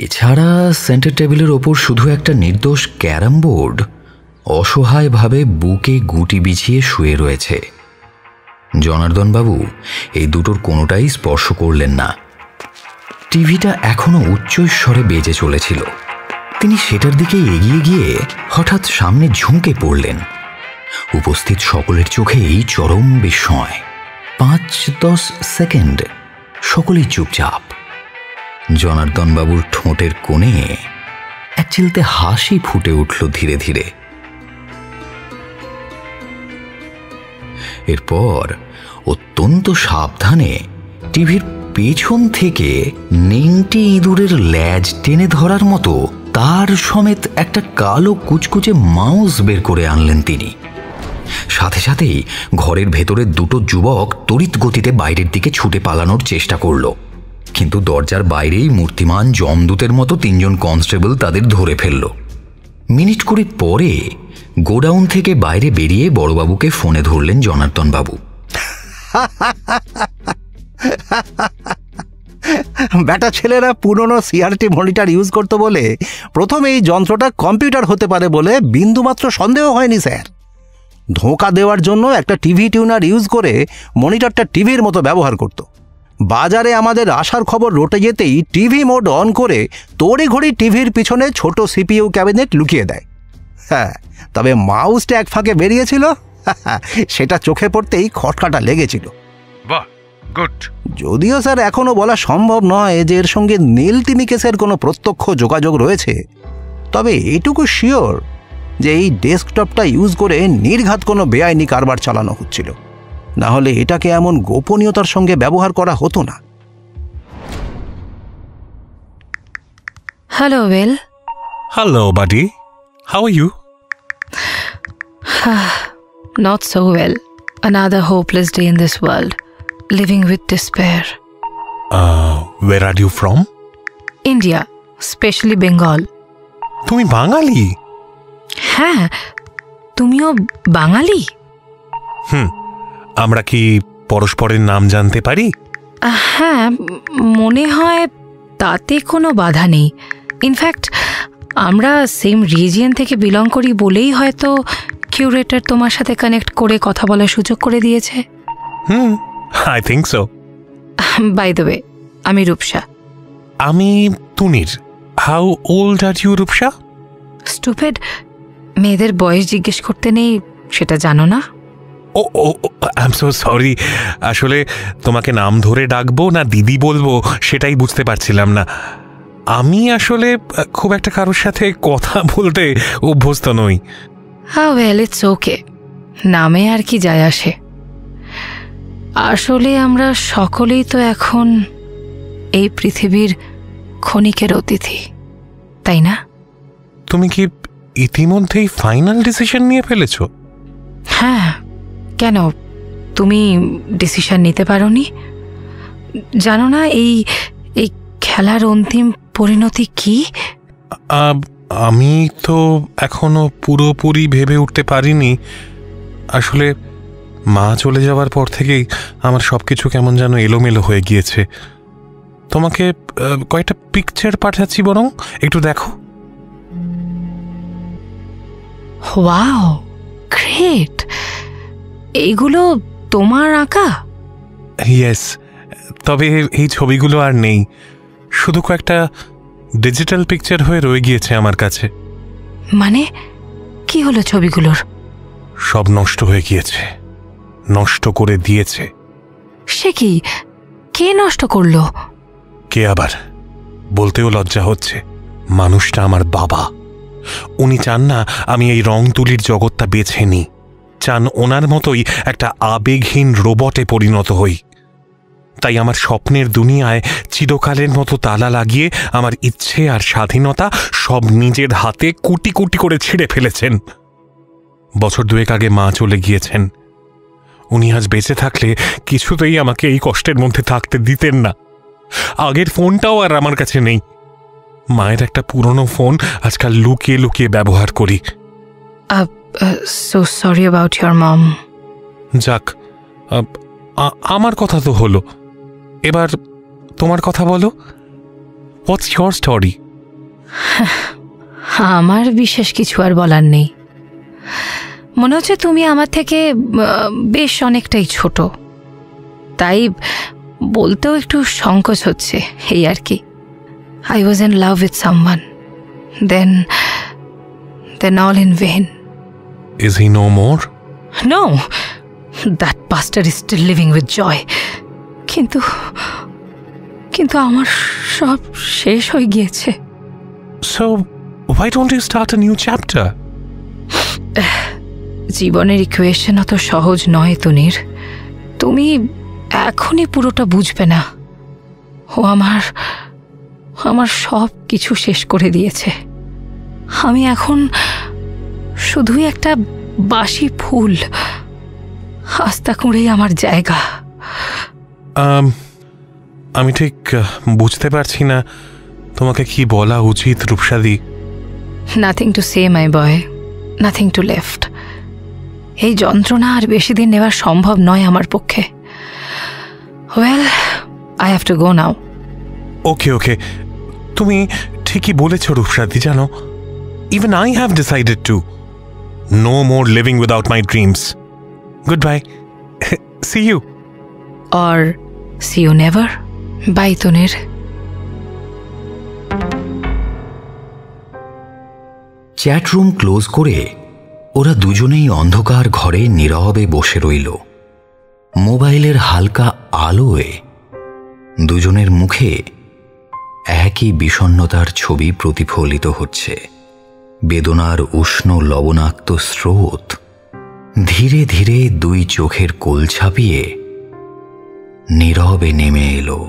এছাড়া সেন্টার টেবিলের ওপর শুধু একটা নির্দোষ ক্যারাম বোর্ড অসহায়ভাবে বুকে গুটি বিছিয়ে শুয়ে রয়েছে। জনার্দনবাবু এই দুটোর কোনোটাই স্পর্শ করলেন না। টিভিটা এখনো উচ্চস্বরে বেজে চলেছিল। তিনি সেটার দিকে এগিয়ে গিয়ে হঠাৎ সামনে ঝুঁকে পড়লেন। উপস্থিত সকলের চোখেই চরম বিস্ময়। 5-10 সেকেন্ড সকলেই চুপচাপ। জনার্দনবাবুর ঠোঁটের কোণে এক চিলতে হাসি ফুটে উঠল ধীরে ধীরে। এরপর অত্যন্ত সাবধানে টিভির পেছন থেকে নেংটি ইঁদুরের ল্যাজ টেনে ধরার মতো তার সমেত একটা কালো কুচকুচে মাউস বের করে আনলেন তিনি। সাথে সাথেই ঘরের ভেতরে দুটো যুবক তড়িৎ গতিতে বাইরের দিকে ছুটে পালানোর চেষ্টা করল, কিন্তু দরজার বাইরেই মূর্তিমান যমদূতের মতো 3 জন কনস্টেবল তাদের ধরে ফেলল। মিনিট 20 পরে গোডাউন থেকে বাইরে বেরিয়ে বড়বাবুকে ফোনে ধরলেন জনার্দনবাবু। বেটা ছেলেরা পুরনো সিআরটি মনিটর ইউজ করতো বলে প্রথমে এই যন্ত্রটা কম্পিউটার হতে পারে বলে বিন্দুমাত্র সন্দেহ হয়নি স্যার। ধোঁকা দেওয়ার জন্য একটা টিভি টিউনার ইউজ করে মনিটরটা টিভির মতো ব্যবহার করত। বাজারে আমাদের আসার খবর রটে যেতেই টিভি মোড অন করে তড়িঘড়ি টিভির পিছনে ছোট সিপিইউ ক্যাবিনেট লুকিয়ে দেয়। হ্যাঁ, তবে মাউসটা এক ফাঁকে বেরিয়েছিল, সেটা চোখে পড়তেই খটকাটা লেগেছিল। বাহ, গুড। যদিও স্যার এখনো বলা সম্ভব নয় যে এর সঙ্গে নীলতিমি কেসের কোনো প্রত্যক্ষ যোগাযোগ রয়েছে, তবে এটুকু শিওর যে এই ডেস্কটপটা ইউজ করে নির্ঘাত কোনো বেআইনি কারবার চালানো হচ্ছিল, না হলে এটাকে এমন গোপনীয়তার সঙ্গে ব্যবহার করা হতো না। Hello well. Hello, buddy. How are you? Not so well. Another hopeless day in this world. Living with despair. Where are you from? India, especially Bengal. তুমি বাঙালি? হ্যাঁ, তুমিও বাঙালি? আমরা কি পরস্পরের নাম জানতে পারি? হ্যাঁ, মনে হয় তাতে কোনো বাধা নেই। ইনফ্যাক্ট আমরা সেম রিজিয়ন থেকে বিলং করি বলেই হয়তো কিউরেটর তোমার সাথে কানেক্ট করে কথা বলার সুযোগ করে দিয়েছে। I think so. By the way, আমি রূপসা। আমি Tunir. How old are you Rupsa? Stupid, মেয়েদের বয়স জিজ্ঞেস করতে নেই, সেটা জানো না? Oh oh I am so sorry. আসলে তোমাকে নাম ধরে ডাকবো না দিদি বলবো সেটাই বুঝতে পারছিলাম না। আমি আসলে খুব একটা কারোর সাথে কথা বলতে অভ্যস্ত নই। ওয়েল, ইটস ওকে, নামে আর কি যায় আসে। আসলে আমরা সকলেই তো এখন এই পৃথিবীর ক্ষণিকের অতিথি, তাই না? তুমি কি ইতিমধ্যেই ফাইনাল ডিসিশন নিয়ে ফেলেছো? হ্যাঁ, কেন, তুমি ডিসিশন নিতে পারোনি? জানো না এই এই খেলার অন্তিম পরিণতি কি? আমি তো এখনো পুরোপুরি ভেবে উঠতে পারিনি। আসলে মা চলে যাওয়ার পর থেকেই আমার সবকিছু কেমন যেন এলোমেলো হয়ে গিয়েছে। তোমাকে কয়েকটা পিকচার পাঠাচ্ছি, বরং একটু দেখো। Wow, great! এইগুলো তোমার আঁকা? ইয়েস, তবে এই ছবিগুলো আর নেই, শুধু কয়েকটা ডিজিটাল পিকচার হয়ে রয়ে গিয়েছে আমার কাছে। মানে কি হলো ছবিগুলোর? সব নষ্ট হয়ে গিয়েছে, নষ্ট করে দিয়েছে। সে কি? কে নষ্ট করলো? কে আবার? বলতেও লজ্জা হচ্ছে। মানুষটা আমার বাবা। উনি চান না আমি এই রং তুলির জগৎটা বেছে নিই, চান ওনার মতোই একটা আবেগহীন রোবটে পরিণত হই। তাই আমার স্বপ্নের দুনিয়ায় চিরকালের মতো তালা লাগিয়ে আমার ইচ্ছে আর স্বাধীনতা সব নিজের হাতে কুটি কুটি করে ছিঁড়ে ফেলেছেন। বছর 2 আগে মা চলে গিয়েছেন। উনি আজ বেঁচে থাকলে কিছুতেই আমাকে এই কষ্টের মধ্যে থাকতে দিতেন না। আগের ফোনটাও আর আমার কাছে নেই। মায়ের একটা পুরনো ফোন আজকাল লুকিয়ে লুকিয়ে ব্যবহার করি। So sorry about your mom. যাক, আমার কথা তো হলো, এবার তোমার কথা বলো। What's your story? আমার বিশেষ কিছু আর বলার নেই। মনে হচ্ছে তুমি আমার থেকে বেশ অনেকটাই ছোট, তাই বলতেও একটু সংকোচ হচ্ছে, এই আর কি। I was in love with someone, then all in vain. Is he no more? No, that bastard is still living with joy. কিন্তু আমার সব শেষ হয়ে গিয়েছে। So why don't you start a new chapter? জীবনের ইকুয়েশন অত সহজ নয় তনির। তুমি এখনই পুরোটা বুঝবে না। ও আমার সব কিছু শেষ করে দিয়েছে। আমি এখন শুধুই একটা বাসি ফুল। আস্তা কুঁড়েই আমার জায়গা। আমি ঠিক বুঝতে পারছি না তোমাকে কি বলা উচিত রূপসাদি। Nothing to say my boy, nothing to left. এই যন্ত্রণা আর বেশি দিন নেওয়া সম্ভব নয় আমার পক্ষে। Well, I have to go now. Okay, তুমি ঠিকই বলেছ রূপসাদি। জানো, even I have decided to no more living without my dreams. Goodbye, see you. Or see you never. Bye Tunir. Chatroom close করে ওরা দুজনেই অন্ধকার ঘরে নীরবে বসে রইল। মোবাইলের হালকা আলোয় দুজনের মুখে একই বিষণ্ণতার ছবি প্রতিফলিত হচ্ছে। বেদনার উষ্ণ লবণাক্ত স্রোত ধীরে ধীরে দুই চোখের কোল ছাপিয়ে নীরবে নেমে এলো।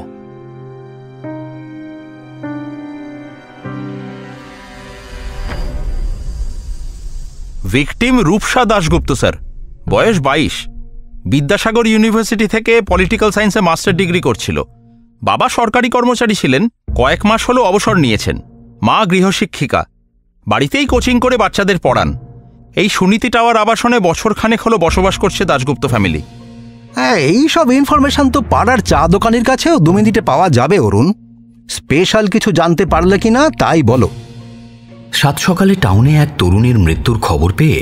ভিকটিম রূপসা দাশগুপ্ত স্যার, বয়স 22, বিদ্যাসাগর ইউনিভার্সিটি থেকে পলিটিক্যাল সায়েন্সে মাস্টার ডিগ্রি করছিল। বাবা সরকারি কর্মচারী ছিলেন, কয়েক মাস হলো অবসর নিয়েছেন। মা গৃহশিক্ষিকা, বাড়িতেই কোচিং করে বাচ্চাদের পড়ান। এই সুনীতি টাওয়ার আবাসনে বছরখানেক হলো বসবাস করছে দাশগুপ্ত ফ্যামিলি। হ্যাঁ, এইসব ইনফরমেশন তো পাড়ার চা দোকানের কাছেও 2 মিনিটে পাওয়া যাবে। অরুণ, স্পেশাল কিছু জানতে পারলে কিনা তাই বলো। সাত সকালে টাউনে এক তরুণীর মৃত্যুর খবর পেয়ে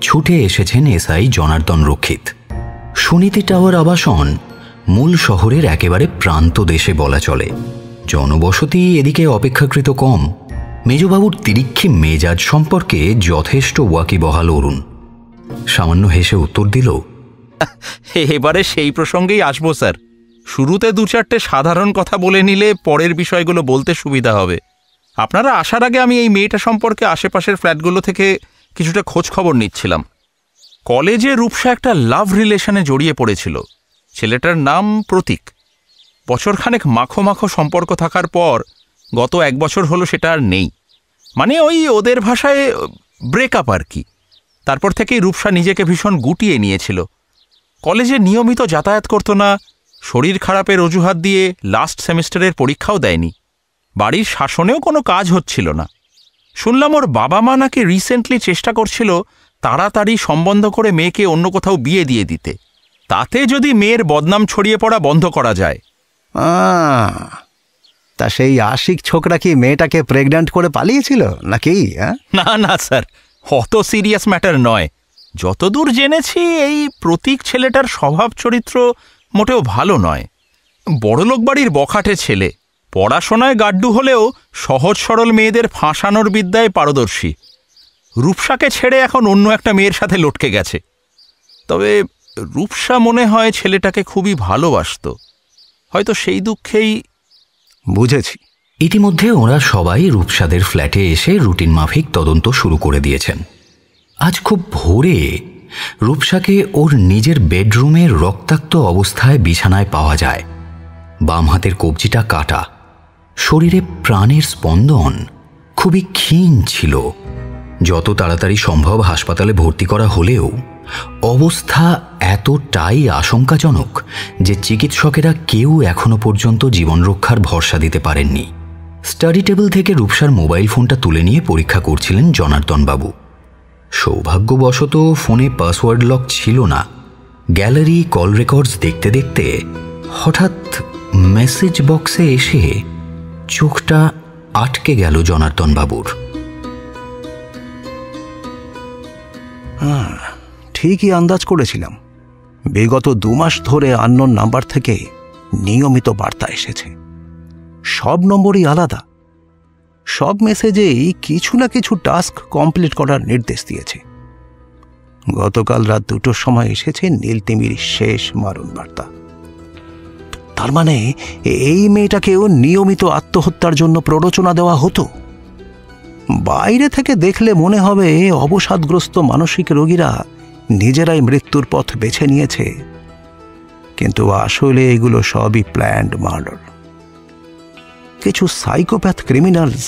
ছুটে এসেছেন এসআই জনার্দন রক্ষিত। সুনীতি টাওয়ার আবাসন মূল শহরের একেবারে প্রান্ত দেশে বলা চলে। জনবসতি এদিকে অপেক্ষাকৃত কম। মেজবাবুর তিরিক্ষি মেজাজ সম্পর্কে যথেষ্ট ওয়াকিবহাল অরুণ। সামান্য হেসে উত্তর দিল, এবারে সেই প্রসঙ্গেই আসবো স্যার। শুরুতে 2-4টে সাধারণ কথা বলে নিলে পরের বিষয়গুলো বলতে সুবিধা হবে। আপনারা আসার আগে আমি এই মেয়েটা সম্পর্কে আশেপাশের ফ্ল্যাটগুলো থেকে কিছুটা খোঁজ খবর নিচ্ছিলাম। কলেজে রূপসা একটা লাভ রিলেশনে জড়িয়ে পড়েছিল। ছেলেটার নাম প্রতীক। বছরখানেক মাখো মাখো সম্পর্ক থাকার পর গত 1 বছর হলো সেটা আর নেই। মানে ওই ওদের ভাষায় ব্রেকআপ আর কি। তারপর থেকেই রূপসা নিজেকে ভীষণ গুটিয়ে নিয়েছিল। কলেজে নিয়মিত যাতায়াত করতো না, শরীর খারাপের অজুহাত দিয়ে লাস্ট সেমিস্টারের পরীক্ষাও দেয়নি। বাড়ির শাসনেও কোনো কাজ হচ্ছিল না। শুনলাম ওর বাবা মা নাকি রিসেন্টলি চেষ্টা করছিল তাড়াতাড়ি সম্বন্ধ করে মেয়েকে অন্য কোথাও বিয়ে দিয়ে দিতে, তাতে যদি মেয়ের বদনাম ছড়িয়ে পড়া বন্ধ করা যায়। তা সেই আশিক ছোকরা কি মেয়েটাকে প্রেগন্যান্ট করে পালিয়েছিল নাকি? না না স্যার, অত সিরিয়াস ম্যাটার নয়। যতদূর জেনেছি এই প্রতীক ছেলেটার স্বভাব চরিত্র মোটেও ভালো নয়। বড়লোক বাড়ির বখাটে ছেলে, পড়াশোনায় গাড্ডু হলেও সহজ সরল মেয়েদের ফাঁসানোর বিদ্যায় পারদর্শী। রূপসাকে ছেড়ে এখন অন্য একটা মেয়ের সাথে লটকে গেছে। তবে রূপসা মনে হয় ছেলেটাকে খুবই ভালোবাসত, হয়তো সেই দুঃখেই। বুঝেছি। ইতিমধ্যে ওরা সবাই রূপসাদের ফ্ল্যাটে এসে রুটিন মাফিক তদন্ত শুরু করে দিয়েছেন। আজ খুব ভোরে রূপসাকে ওর নিজের বেডরুমে রক্তাক্ত অবস্থায় বিছানায় পাওয়া যায়। বাম হাতের কবজিটা কাটা, শরীরে প্রাণের স্পন্দন খুবই ক্ষীণ ছিল। যত তাড়াতাড়ি সম্ভব হাসপাতালে ভর্তি করা হলেও অবস্থা এতটাই আশঙ্কাজনক যে চিকিৎসকেরা কেউ এখনো পর্যন্ত জীবন রক্ষার ভরসা দিতে পারেননি। স্টাডি টেবিল থেকে রূপসার মোবাইল ফোনটা তুলে নিয়ে পরীক্ষা করছিলেন জনার্দন বাবু। সৌভাগ্যবশত ফোনে পাসওয়ার্ড লক ছিল না। গ্যালারি, কল রেকর্ডস দেখতে দেখতে হঠাৎ মেসেজ বক্সে এসে চোখটা আটকে গেল জনার্দন বাবুর। ঠিকই আন্দাজ করেছিলাম। বিগত 2 মাস ধরে আননোন নাম্বার থেকে নিয়মিত বার্তা এসেছে। সব নম্বরই আলাদা। সব মেসেজেই কিছু না কিছু টাস্ক কমপ্লিট করার নির্দেশ দিয়েছে। গতকাল রাত 2টোর সময় এসেছে নীলতিমির শেষ মারণ বার্তা। তার মানে এই মেয়েটাকেও নিয়মিত আত্মহত্যার জন্য প্ররোচনা দেওয়া হতো। বাইরে থেকে দেখলে মনে হবে অবসাদগ্রস্ত মানসিক রোগীরা নিজেরাই মৃত্যুর পথ বেছে নিয়েছে, কিন্তু আসলে এগুলো সবই প্ল্যান্ড মার্ডার। কিছু সাইকোপ্যাথ ক্রিমিনালস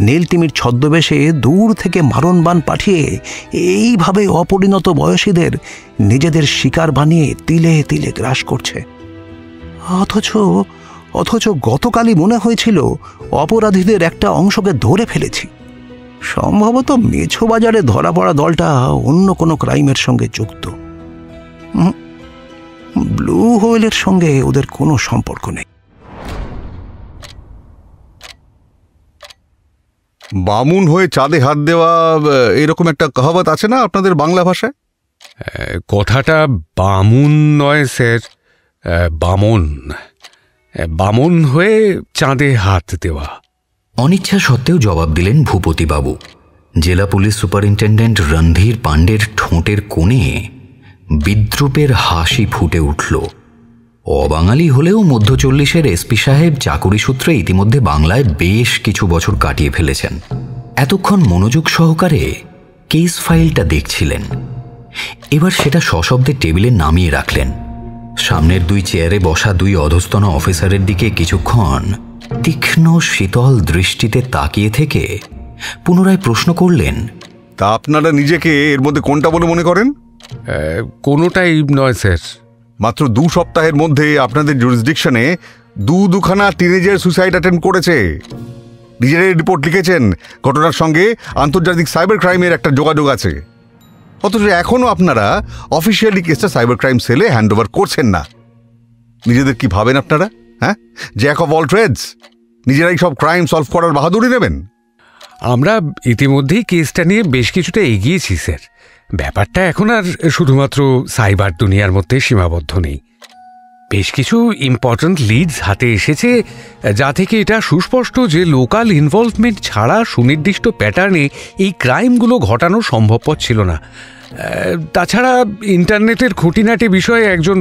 নীলতিমির ছদ্মবেশে দূর থেকে মারণবাণ পাঠিয়ে এইভাবে অপরিণত বয়সীদের নিজেদের শিকার বানিয়ে তিলে তিলে গ্রাস করছে। অথচ গতকালই মনে হয়েছিল অপরাধীদের একটা অংশকে ধরে ফেলেছি। সম্ভবত মেছো বাজারে ধরা পড়া দলটা অন্য কোনো ক্রাইমের সঙ্গে যুক্ত। ব্লু হোয়েলের সঙ্গে ওদের কোনো সম্পর্ক নেই। বামুন হয়ে চাঁদে হাত দেওয়া, এরকম একটা কহাবত আছে না আপনাদের বাংলা ভাষায়? কথাটা বামুন নয় স্যার, বামন। বামন হয়ে চাঁদে হাত দেওয়া। অনিচ্ছা সত্ত্বেও জবাব দিলেন ভূপতিবাবু। জেলা পুলিশ সুপারিনটেন্ডেন্ট রণধীর পাণ্ডের ঠোঁটের কোণে বিদ্রুপের হাসি ফুটে উঠল। অবাঙালি হলেও মধ্য 40-এর এসপি সাহেব চাকুরি সূত্রে ইতিমধ্যে বাংলায় বেশ কিছু বছর কাটিয়ে ফেলেছেন। এতক্ষণ মনোযোগ সহকারে কেস ফাইলটা দেখছিলেন। এবার সেটা সশব্দে টেবিলে নামিয়ে রাখলেন। সামনের 2 চেয়ারে বসা 2 অধস্তন অফিসারের দিকে কিছুক্ষণ তীক্ষ্ণ শীতল দৃষ্টিতে তাকিয়ে থেকে পুনরায় প্রশ্ন করলেন, তা আপনারা নিজেকে এর মধ্যে কোনটা বলে মনে করেন? কোনোটাই নয় স্যার। মাত্র 2 সপ্তাহের মধ্যে আপনাদের জুরিসডিকশনে 2খানা টিনেজার সুইসাইড অ্যাটেম্প করেছে। নিজেরাই রিপোর্ট লিখেছেন ঘটনার সঙ্গে আন্তর্জাতিক সাইবার ক্রাইমের একটা যোগাযোগ আছে। অথচ এখনও আপনারা অফিসিয়ালি কেসটা সাইবার ক্রাইম সেলে হ্যান্ড ওভার করছেন না। নিজেদের কি ভাবেন আপনারা? হ্যাঁ, জ্যাক অফ অল ট্রেডস, নিজেরাই সব ক্রাইম সলভ করার বাহাদুরি নেবেন? আমরা ইতিমধ্যেই কেসটা নিয়ে বেশ কিছুটা এগিয়েছি স্যার। ব্যাপারটা এখন আর শুধুমাত্র সাইবার দুনিয়ার মধ্যে সীমাবদ্ধ নেই। বেশ কিছু ইম্পর্ট্যান্ট লিডস হাতে এসেছে, যা থেকে এটা সুস্পষ্ট যে লোকাল ইনভলভমেন্ট ছাড়া সুনির্দিষ্ট প্যাটার্নে এই ক্রাইমগুলো ঘটানো সম্ভবপর ছিল না। তাছাড়া ইন্টারনেটের খুঁটিনাটি বিষয়ে একজন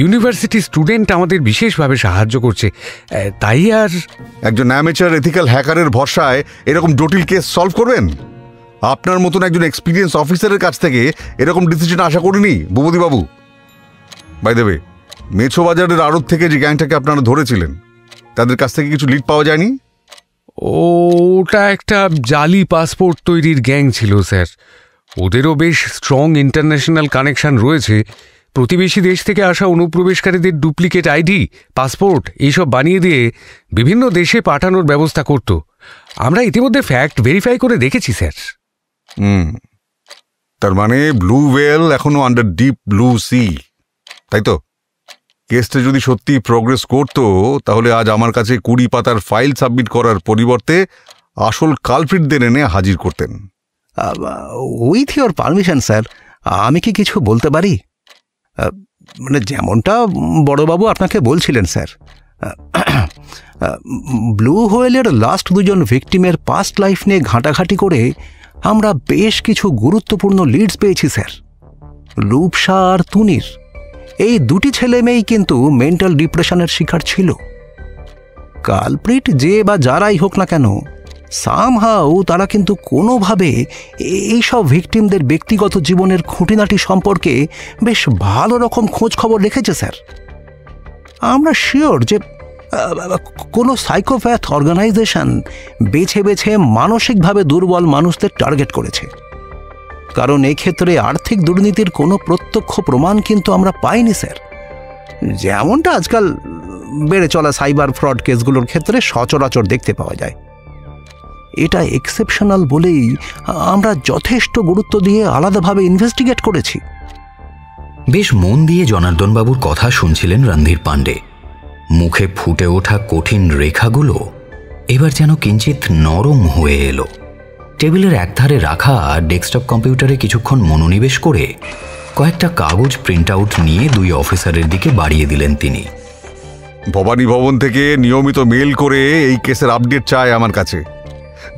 ইউনিভার্সিটি স্টুডেন্ট আমাদের বিশেষভাবে সাহায্য করছে। তাই আর একজন অ্যামেচার এথিক্যাল হ্যাকারের ভরসায় এরকম জটিল কেস সলভ করবেন? আপনার মতন একজন এক্সপিরিয়েন্স অফিসারের কাছ থেকে এরকম ডিসিশন আশা করিনি ভূপতিবাবু। বাই দ্য ওয়ে, মেছো বাজারের আড়ত থেকে যে গ্যাংটাকে আপনারা ধরেছিলেন, তাদের কাছ থেকে কিছু লিড পাওয়া যায়নি? ওটা একটা জালি পাসপোর্ট তৈরির গ্যাং ছিল স্যার। ওদেরও বেশ স্ট্রং ইন্টারন্যাশনাল কানেকশন রয়েছে। প্রতিবেশী দেশ থেকে আসা অনুপ্রবেশকারীদের ডুপ্লিকেট আইডি, পাসপোর্ট এইসব বানিয়ে দিয়ে বিভিন্ন দেশে পাঠানোর ব্যবস্থা করত। আমরা ইতিমধ্যে ফ্যাক্ট ভেরিফাই করে দেখেছি স্যার। তার মানে ব্লু ওয়েল এখনো আন্ডার ডিপ ব্লু সি, তাই তো? কেসটা যদি সত্যি প্রোগ্রেস করতো তাহলে আজ আমার কাছে 20 পাতার ফাইল সাবমিট করার পরিবর্তে আসল কালপ্রিটদের এনে হাজির করতেন। উইথ ইওর পারমিশন স্যার, আমি কি কিছু বলতে পারি? মানে যেমনটা বড়বাবু আপনাকে বলছিলেন স্যার, ব্লু হোয়েলের লাস্ট 2 জন ভিকটিমের পাস্ট লাইফ নিয়ে ঘাঁটাঘাঁটি করে আমরা বেশ কিছু গুরুত্বপূর্ণ লিডস পেয়েছি স্যার। রূপসা আর তুনির এই 2টি ছেলে মেয়েই কিন্তু মেন্টাল ডিপ্রেশনের শিকার ছিল। কালপ্রিট যে বা যারাই হোক না কেন, সামহাউ তারা কিন্তু কোনোভাবে এইসব ভিকটিমদের ব্যক্তিগত জীবনের খুঁটিনাটি সম্পর্কে বেশ ভালো রকম খোঁজ খবর রেখেছে স্যার। আমরা শিওর যে কোনো সাইকোপ্যাথ অর্গানাইজেশন বেছে বেছে মানসিকভাবে দুর্বল মানুষদের টার্গেট করেছে, কারণ এই ক্ষেত্রে আর্থিক দুর্নীতির কোনো প্রত্যক্ষ প্রমাণ কিন্তু আমরা পাইনি স্যার, যেমনটা আজকাল বেড়ে চলা সাইবার ফ্রড কেসগুলোর ক্ষেত্রে সচরাচর দেখতে পাওয়া যায়। এটা এক্সেপশনাল বলেই আমরা যথেষ্ট গুরুত্ব দিয়ে আলাদাভাবে ইনভেস্টিগেট করেছি। বেশ মন দিয়ে জনার্দনবাবুর কথা শুনছিলেন রণধীর পাণ্ডে। মুখে ফুটে ওঠা কঠিন রেখাগুলো এবার যেন কিঞ্চিত নরম হয়ে এলো। টেবিলের একধারে রাখা ডেস্কটপ কম্পিউটারে কিছুক্ষণ মনোনিবেশ করে কয়েকটা কাগজ প্রিন্ট আউট নিয়ে দুই অফিসারের দিকে বাড়িয়ে দিলেন তিনি। ভবানী ভবন থেকে নিয়মিত মেল করে এই কেসের আপডেট চায় আমার কাছে।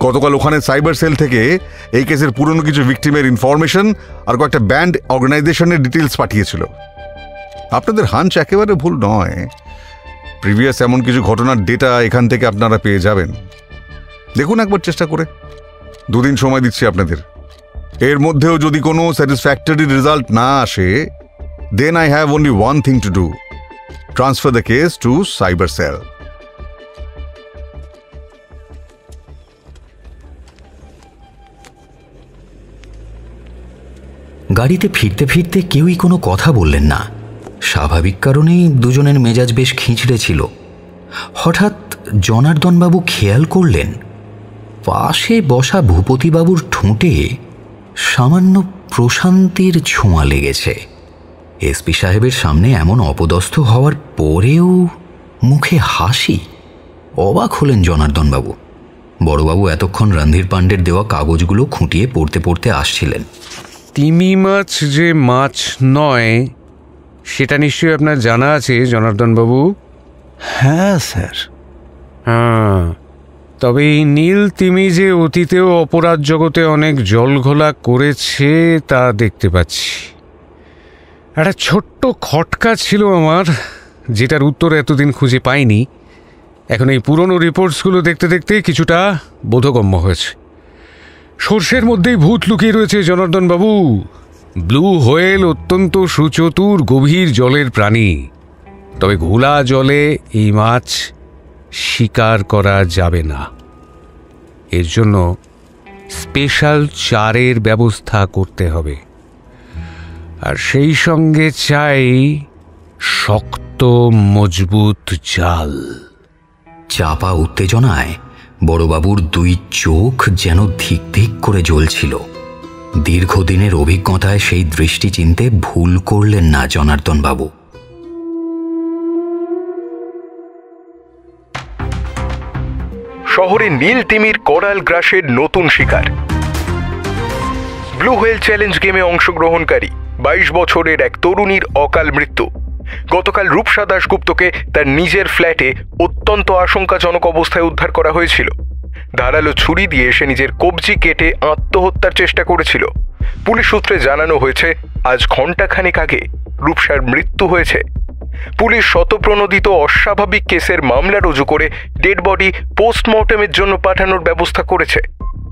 গতকাল ওখানে সাইবার সেল থেকে এই কেসের পুরনো কিছু ভিকটিমের ইনফরমেশন আর কয়েকটা ব্যান্ড অর্গানাইজেশনের ডিটেলস পাঠিয়েছিল। আপনাদের হাঞ্চ একেবারে ভুল নয়, প্রিভিয়াস এমন কিছু ঘটনার ডেটা এখান থেকে আপনারা পেয়ে যাবেন। দেখুন একবার চেষ্টা করে, 2 দিন সময় দিচ্ছি আপনাদের। এর মধ্যেও যদি কোনো স্যাটিসফ্যাক্টরি রেজাল্ট না আসে, then I have only one thing to do, transfer the case to cyber cell. গাড়িতে ফিরতে ফিরতে কেউই কোনো কথা বললেন না। স্বাভাবিক কারণেই দুজনের মেজাজ বেশ খিঁচড়ে ছিল। হঠাৎ জনার্দনবাবু খেয়াল করলেন পাশে বসা ভূপতিবাবুর ঠোঁটে সামান্য প্রশান্তির ছোঁয়া লেগেছে। এসপি সাহেবের সামনে এমন অপদস্থ হওয়ার পরেও মুখে হাসি। অবাক হলেন জনার্দনবাবু। বড়বাবু এতক্ষণ রণধীর পাণ্ডের দেওয়া কাগজগুলো খুঁটিয়ে পড়তে পড়তে আসছিলেন। তিমি মাছ যে মাছ নয় সেটা নিশ্চয়ই আপনার জানা আছে জনার্দনবাবু? হ্যাঁ স্যার। হ্যাঁ, তবে এই নীল তিমি যে অতীতেও অপরাধ জগতে অনেক জলঘোলা করেছে তা দেখতে পাচ্ছি। একটা ছোট্ট খটকা ছিল আমার, যেটার উত্তর এতদিন খুঁজে পাইনি। এখন এই পুরনো রিপোর্টসগুলো দেখতে দেখতে কিছুটা বোধগম্য হয়েছে। সর্ষের মধ্যেই ভূত লুকিয়ে রয়েছে জনার্দনবাবু। ব্লু হোয়েল অত্যন্ত সুচতুর গভীর জলের প্রাণী, তবে ঘোলা জলে এই মাছ শিকার করা যাবে না। এর জন্য স্পেশাল চারের ব্যবস্থা করতে হবে, আর সেই সঙ্গে চাই শক্ত মজবুত জাল। চাপা উত্তেজনায় বড়বাবুর 2 চোখ যেন ধিক ধিক করে জ্বলছিল। দীর্ঘদিনের অভিজ্ঞতায় সেই দৃষ্টি চিনতে ভুল করলেন না জনার্দনবাবু। শহরে নীল তিমির করাল গ্রাসের নতুন শিকার। ব্লু হোয়েল চ্যালেঞ্জ গেমে অংশগ্রহণকারী 22 বছরের এক তরুণীর অকাল মৃত্যু। গতকাল রূপসা দাশগুপ্তকে তার নিজের ফ্ল্যাটে অত্যন্ত আশঙ্কাজনক অবস্থায় উদ্ধার করা হয়েছিল। ধারালো ছুরি দিয়ে সে নিজের কবজি কেটে আত্মহত্যার চেষ্টা করেছিল। পুলিশ সূত্রে জানানো হয়েছে আজ ঘণ্টাখানেক আগে রূপসার মৃত্যু হয়েছে। পুলিশ শতপ্রণোদিত অস্বাভাবিক কেসের মামলা রুজু করে ডেড বডি পোস্টমর্টেমের জন্য পাঠানোর ব্যবস্থা করেছে।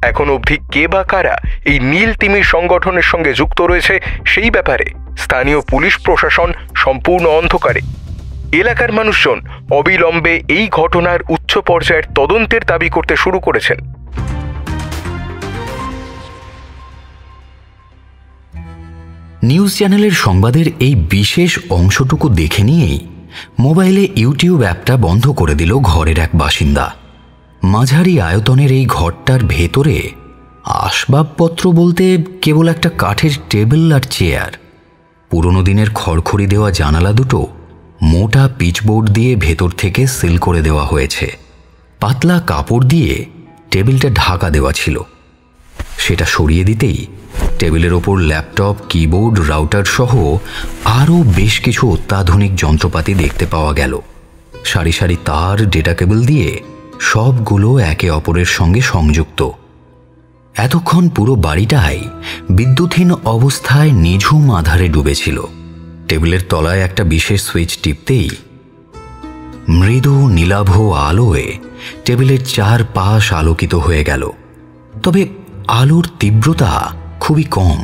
এখন অবধি কে বা কারা এই নীল তিমির সংগঠনের সঙ্গে যুক্ত রয়েছে সেই ব্যাপারে স্থানীয় পুলিশ প্রশাসন সম্পূর্ণ অন্ধকারে। এলাকার মানুষজন অবিলম্বে এই ঘটনার উচ্চ পর্যায়ের তদন্তের দাবি করতে শুরু করেছেন। নিউজ চ্যানেলের সংবাদের এই বিশেষ অংশটুকু দেখে নিয়েই মোবাইলে ইউটিউব অ্যাপটা বন্ধ করে দিল ঘরের এক বাসিন্দা। মাঝারি আয়তনের এই ঘরটার ভেতরে আসবাবপত্র বলতে কেবল একটা কাঠের টেবিল আর চেয়ার। পুরনো দিনের খড়খড়ি দেওয়া জানালা দুটো মোটা পিচবোর্ড দিয়ে ভেতর থেকে সিল করে দেওয়া হয়েছে। পাতলা কাপড় দিয়ে টেবিলটা ঢাকা দেওয়া ছিল। সেটা সরিয়ে দিতেই টেবিলের ওপর ল্যাপটপ, কিবোর্ড, রাউটার সহ আরও বেশ কিছু অত্যাধুনিক যন্ত্রপাতি দেখতে পাওয়া গেল। সারি সারি তার, ডেটা কেবল দিয়ে সবগুলো একে অপরের সঙ্গে সংযুক্ত। এতক্ষণ পুরো বাড়িটাই বিদ্যুৎহীন অবস্থায় নিঝুম আধারে ডুবেছিল। টেবিলের তলায় একটা বিশেষ সুইচ টিপতেই মৃদু নীলাভ আলোয় টেবিলের চারপাশ আলোকিত হয়ে গেল। তবে আলোর তীব্রতা খুবই কম।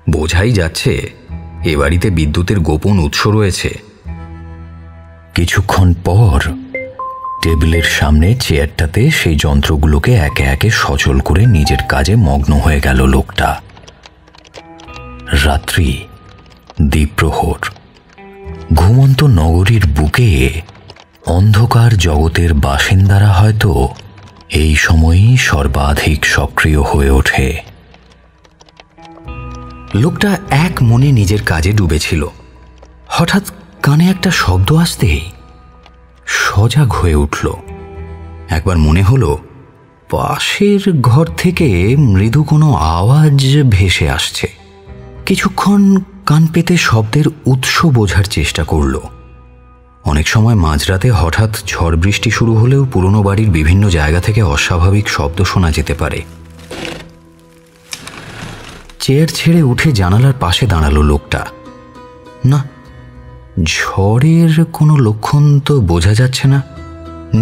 বোঝাই যাচ্ছে এ বাড়িতে বিদ্যুতের গোপন উৎস রয়েছে। কিছুক্ষণ পর টেবিলের সামনে চেয়ারটাতে সেই যন্ত্রগুলোকে একে একে সচল করে নিজের কাজে মগ্ন হয়ে গেল লোকটা। রাত্রি, দ্বীপ্রহর, ঘুমন্ত নগরীর বুকে অন্ধকার জগতের বাসিন্দারা হয়তো এই সময়ই সর্বাধিক সক্রিয় হয়ে ওঠে। লোকটা এক মনে নিজের কাজে ডুবেছিল। হঠাৎ কানে একটা শব্দ আসতেই সজাগ হয়ে উঠল। একবার মনে হলো পাশের ঘর থেকে মৃদু কোনো আওয়াজ ভেসে আসছে। কিছুক্ষণ কান পেতে শব্দের উৎস বোঝার চেষ্টা করল। অনেক সময় মাঝরাতে হঠাৎ ঝড় বৃষ্টি শুরু হলেও পুরনো বাড়ির বিভিন্ন জায়গা থেকে অস্বাভাবিক শব্দ শোনা যেতে পারে। চেয়ার ছেড়ে উঠে জানালার পাশে দাঁড়ালো লোকটা। না, ঝড়ের কোনো লক্ষণ তো বোঝা যাচ্ছে না।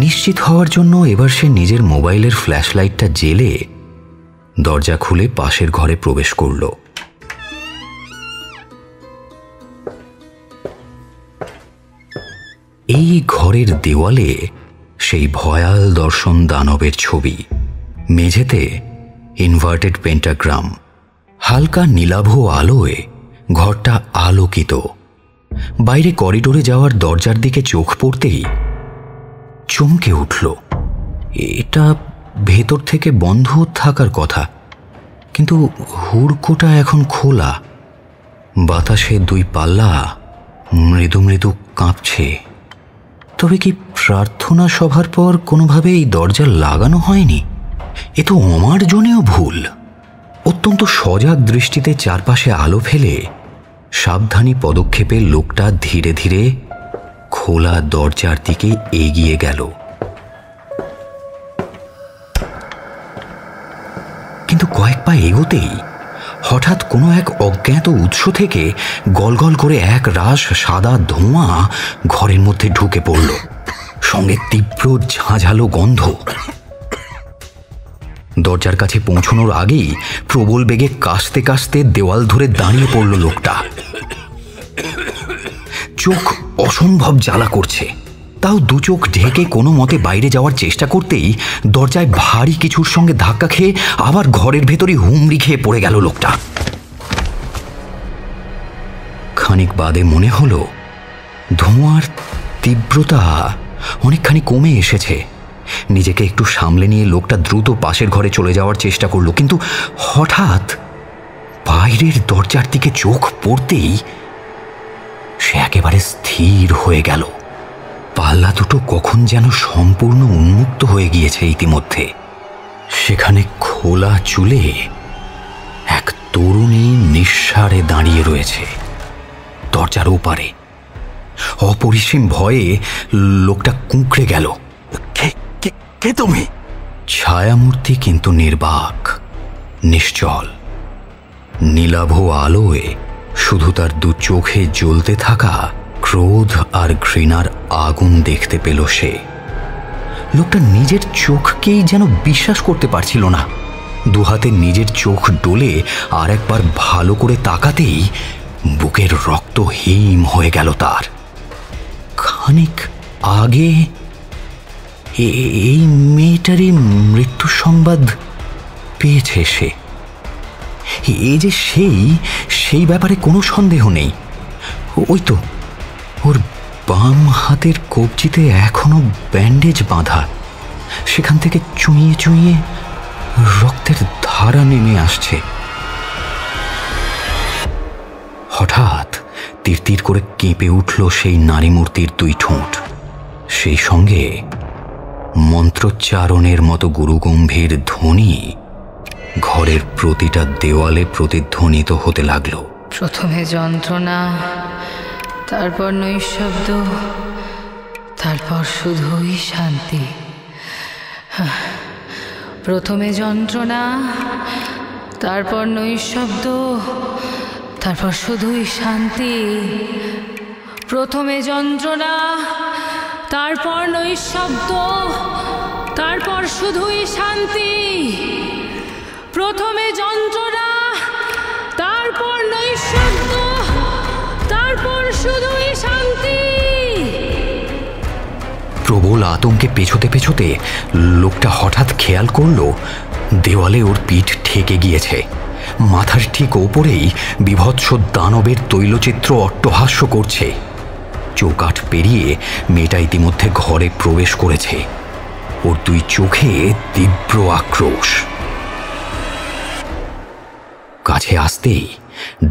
নিশ্চিত হওয়ার জন্য এবার সে নিজের মোবাইলের ফ্ল্যাশ লাইটটা জ্বেলে দরজা খুলে পাশের ঘরে প্রবেশ করল। এই ঘরের দেওয়ালে সেই ভয়াল দর্শন দানবের ছবি, মেঝেতে ইনভার্টেড পেন্টাগ্রাম। হালকা নীলাভ আলোয় ঘরটা আলোকিত। বাইরে করিডোরে যাওয়ার দরজার দিকে চোখ পড়তেই চমকে উঠল। এটা ভেতর থেকে বন্ধ থাকার কথা, কিন্তু হুড়কোটা এখন খোলা। বাতাসে দুই পাল্লা মৃদু মৃদু কাঁপছে। তবে কি প্রার্থনা সভার পর কোনোভাবে এই দরজা লাগানো হয়নি? এ তো অমার্জনীয় ভুল। অত্যন্ত সজাগ দৃষ্টিতে চারপাশে আলো ফেলে সাবধানী পদক্ষেপে লোকটা ধীরে ধীরে খোলা দরজার দিকে এগিয়ে গেল। কিন্তু কয়েক পা এগোতেই হঠাৎ কোনো এক অজ্ঞাত উৎস থেকে গলগল করে এক রাশ সাদা ধোঁয়া ঘরের মধ্যে ঢুকে পড়ল, সঙ্গে তীব্র ঝাঁঝালো গন্ধ। দরজার কাছে পৌঁছানোর আগেই প্রবল বেগে কাশতে কাশতে দেওয়াল ধরে দাঁড়িয়ে পড়ল লোকটা। চোখ অসম্ভব জ্বালা করছে, তাও দু চোখ ঢেকে কোনো মতে বাইরে যাওয়ার চেষ্টা করতেই দরজায় ভারী কিছুর সঙ্গে ধাক্কা খেয়ে আবার ঘরের ভেতরে হুমড়ি খেয়ে পড়ে গেল লোকটা। খানিক বাদে মনে হলো ধোঁয়ার তীব্রতা অনেকখানি কমে এসেছে। নিজেকে একটু সামলে নিয়ে লোকটা দ্রুত পাশের ঘরে চলে যাওয়ার চেষ্টা করলো, কিন্তু হঠাৎ বাইরের দরজার দিকে চোখ পড়তেই সে একেবারে স্থির হয়ে গেল। পাল্লা দুটো কখন যেন সম্পূর্ণ উন্মুক্ত হয়ে গিয়েছে ইতিমধ্যে। সেখানে খোলা চুলে এক তরুণী নিঃসাড়ে দাঁড়িয়ে রয়েছে দরজার ওপারে। অপরিসীম ভয়ে লোকটা কুঁকড়ে গেল। কে তুমি? ছায়ামূর্তি, কিন্তু নির্বাক, নিশ্চল। নীলাভ আলোয় শুধু তার দু চোখে জ্বলতে থাকা ক্রোধ আর ঘৃণার আগুন দেখতে পেল সে। লোকটা নিজের চোখকেই যেন বিশ্বাস করতে পারছিল না। দুহাতে নিজের চোখ ডলে আর একবার ভালো করে তাকাতেই বুকের রক্ত হিম হয়ে গেল তার। খানিক আগে এই মেয়েটারই মৃত্যু সংবাদ পেয়েছে সে। এই যে সেই ব্যাপারে কোনো সন্দেহ নেই। ওই তো ওর বাম হাতের কবজিতে এখনো ব্যান্ডেজ বাঁধা, সেখান থেকে চুইয়ে চুইয়ে রক্তের ধারা নেমে আসছে। হঠাৎ তীর করে কেঁপে উঠল সেই নারী মূর্তির দুই ঠোঁট। সেই সঙ্গে মন্ত্রোচ্চারণের মতো গুরুগম্ভীর ধ্বনি ঘরের প্রতিটা দেওয়ালে প্রতিধ্বনিত হতে লাগলো। প্রথমে যন্ত্রণা, তারপর নৈঃশব্দ, তারপর শুধুই শান্তি। প্রথমে যন্ত্রণা, তারপর নৈঃশব্দ, তারপর শুধুই শান্তি। প্রথমে যন্ত্রণা, তারপর নৈঃশব্দ, তারপর শুধুই শান্তি। প্রথমে যন্ত্রণা, তারপর নৈঃশব্দ, তারপর শুধুই শান্তি। প্রবল আতঙ্কে পেছোতে পেছোতে লোকটা হঠাৎ খেয়াল করল দেওয়ালে ওর পিঠ ঠেকে গিয়েছে। মাথার ঠিক ওপরেই বিভৎস দানবের তৈলচিত্র অট্টহাস্য করছে। চৌকাঠ পেরিয়ে মেয়েটা ইতিমধ্যে ঘরে প্রবেশ করেছে। ওর দুই চোখে তীব্র আক্রোশ। কাছে আসতেই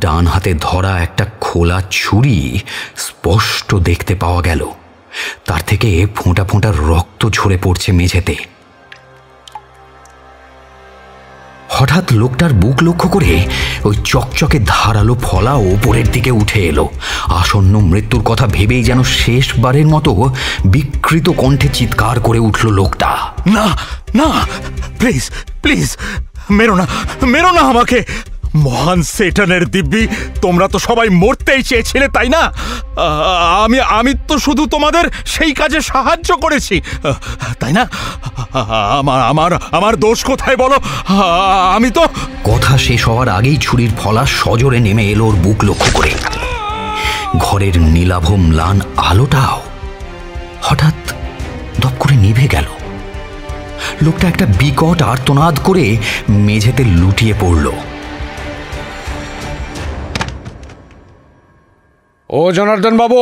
ডান হাতে ধরা একটা খোলা ছুরি স্পষ্ট দেখতে পাওয়া গেল। তার থেকে ফোঁটা ফোঁটা রক্ত ঝরে পড়ছে মেঝেতে। হঠাৎ লোকটার বুক লক্ষ্য করে ওই চকচকে ধারালো ফলা ওপরের দিকে উঠে এলো। আসন্ন মৃত্যুর কথা ভেবেই যেন শেষবারের মতো বিকৃত কণ্ঠে চিৎকার করে উঠল লোকটা, না না, প্লিজ প্লিজ মেরো না আমাকে। মহান সেটানের দিব্যি, তোমরা তো সবাই মরতেই চেয়েছিলে, তাই না? আমি তো শুধু তোমাদের সেই কাজে সাহায্য করেছি, তাই না? আমার দোষ কোথায় বলো? আমি তো... কথা শেষ হওয়ার আগেই ছুরির ফলা সজোরে নেমে এলো ওর বুক লক্ষ্য করে। ঘরের নীলাভ ম্লান আলোটাও হঠাৎ দপ করে নিভে গেল। লোকটা একটা বিকট আর্তনাদ করে মেঝেতে লুটিয়ে পড়ল। ও জনার্দন বাবু,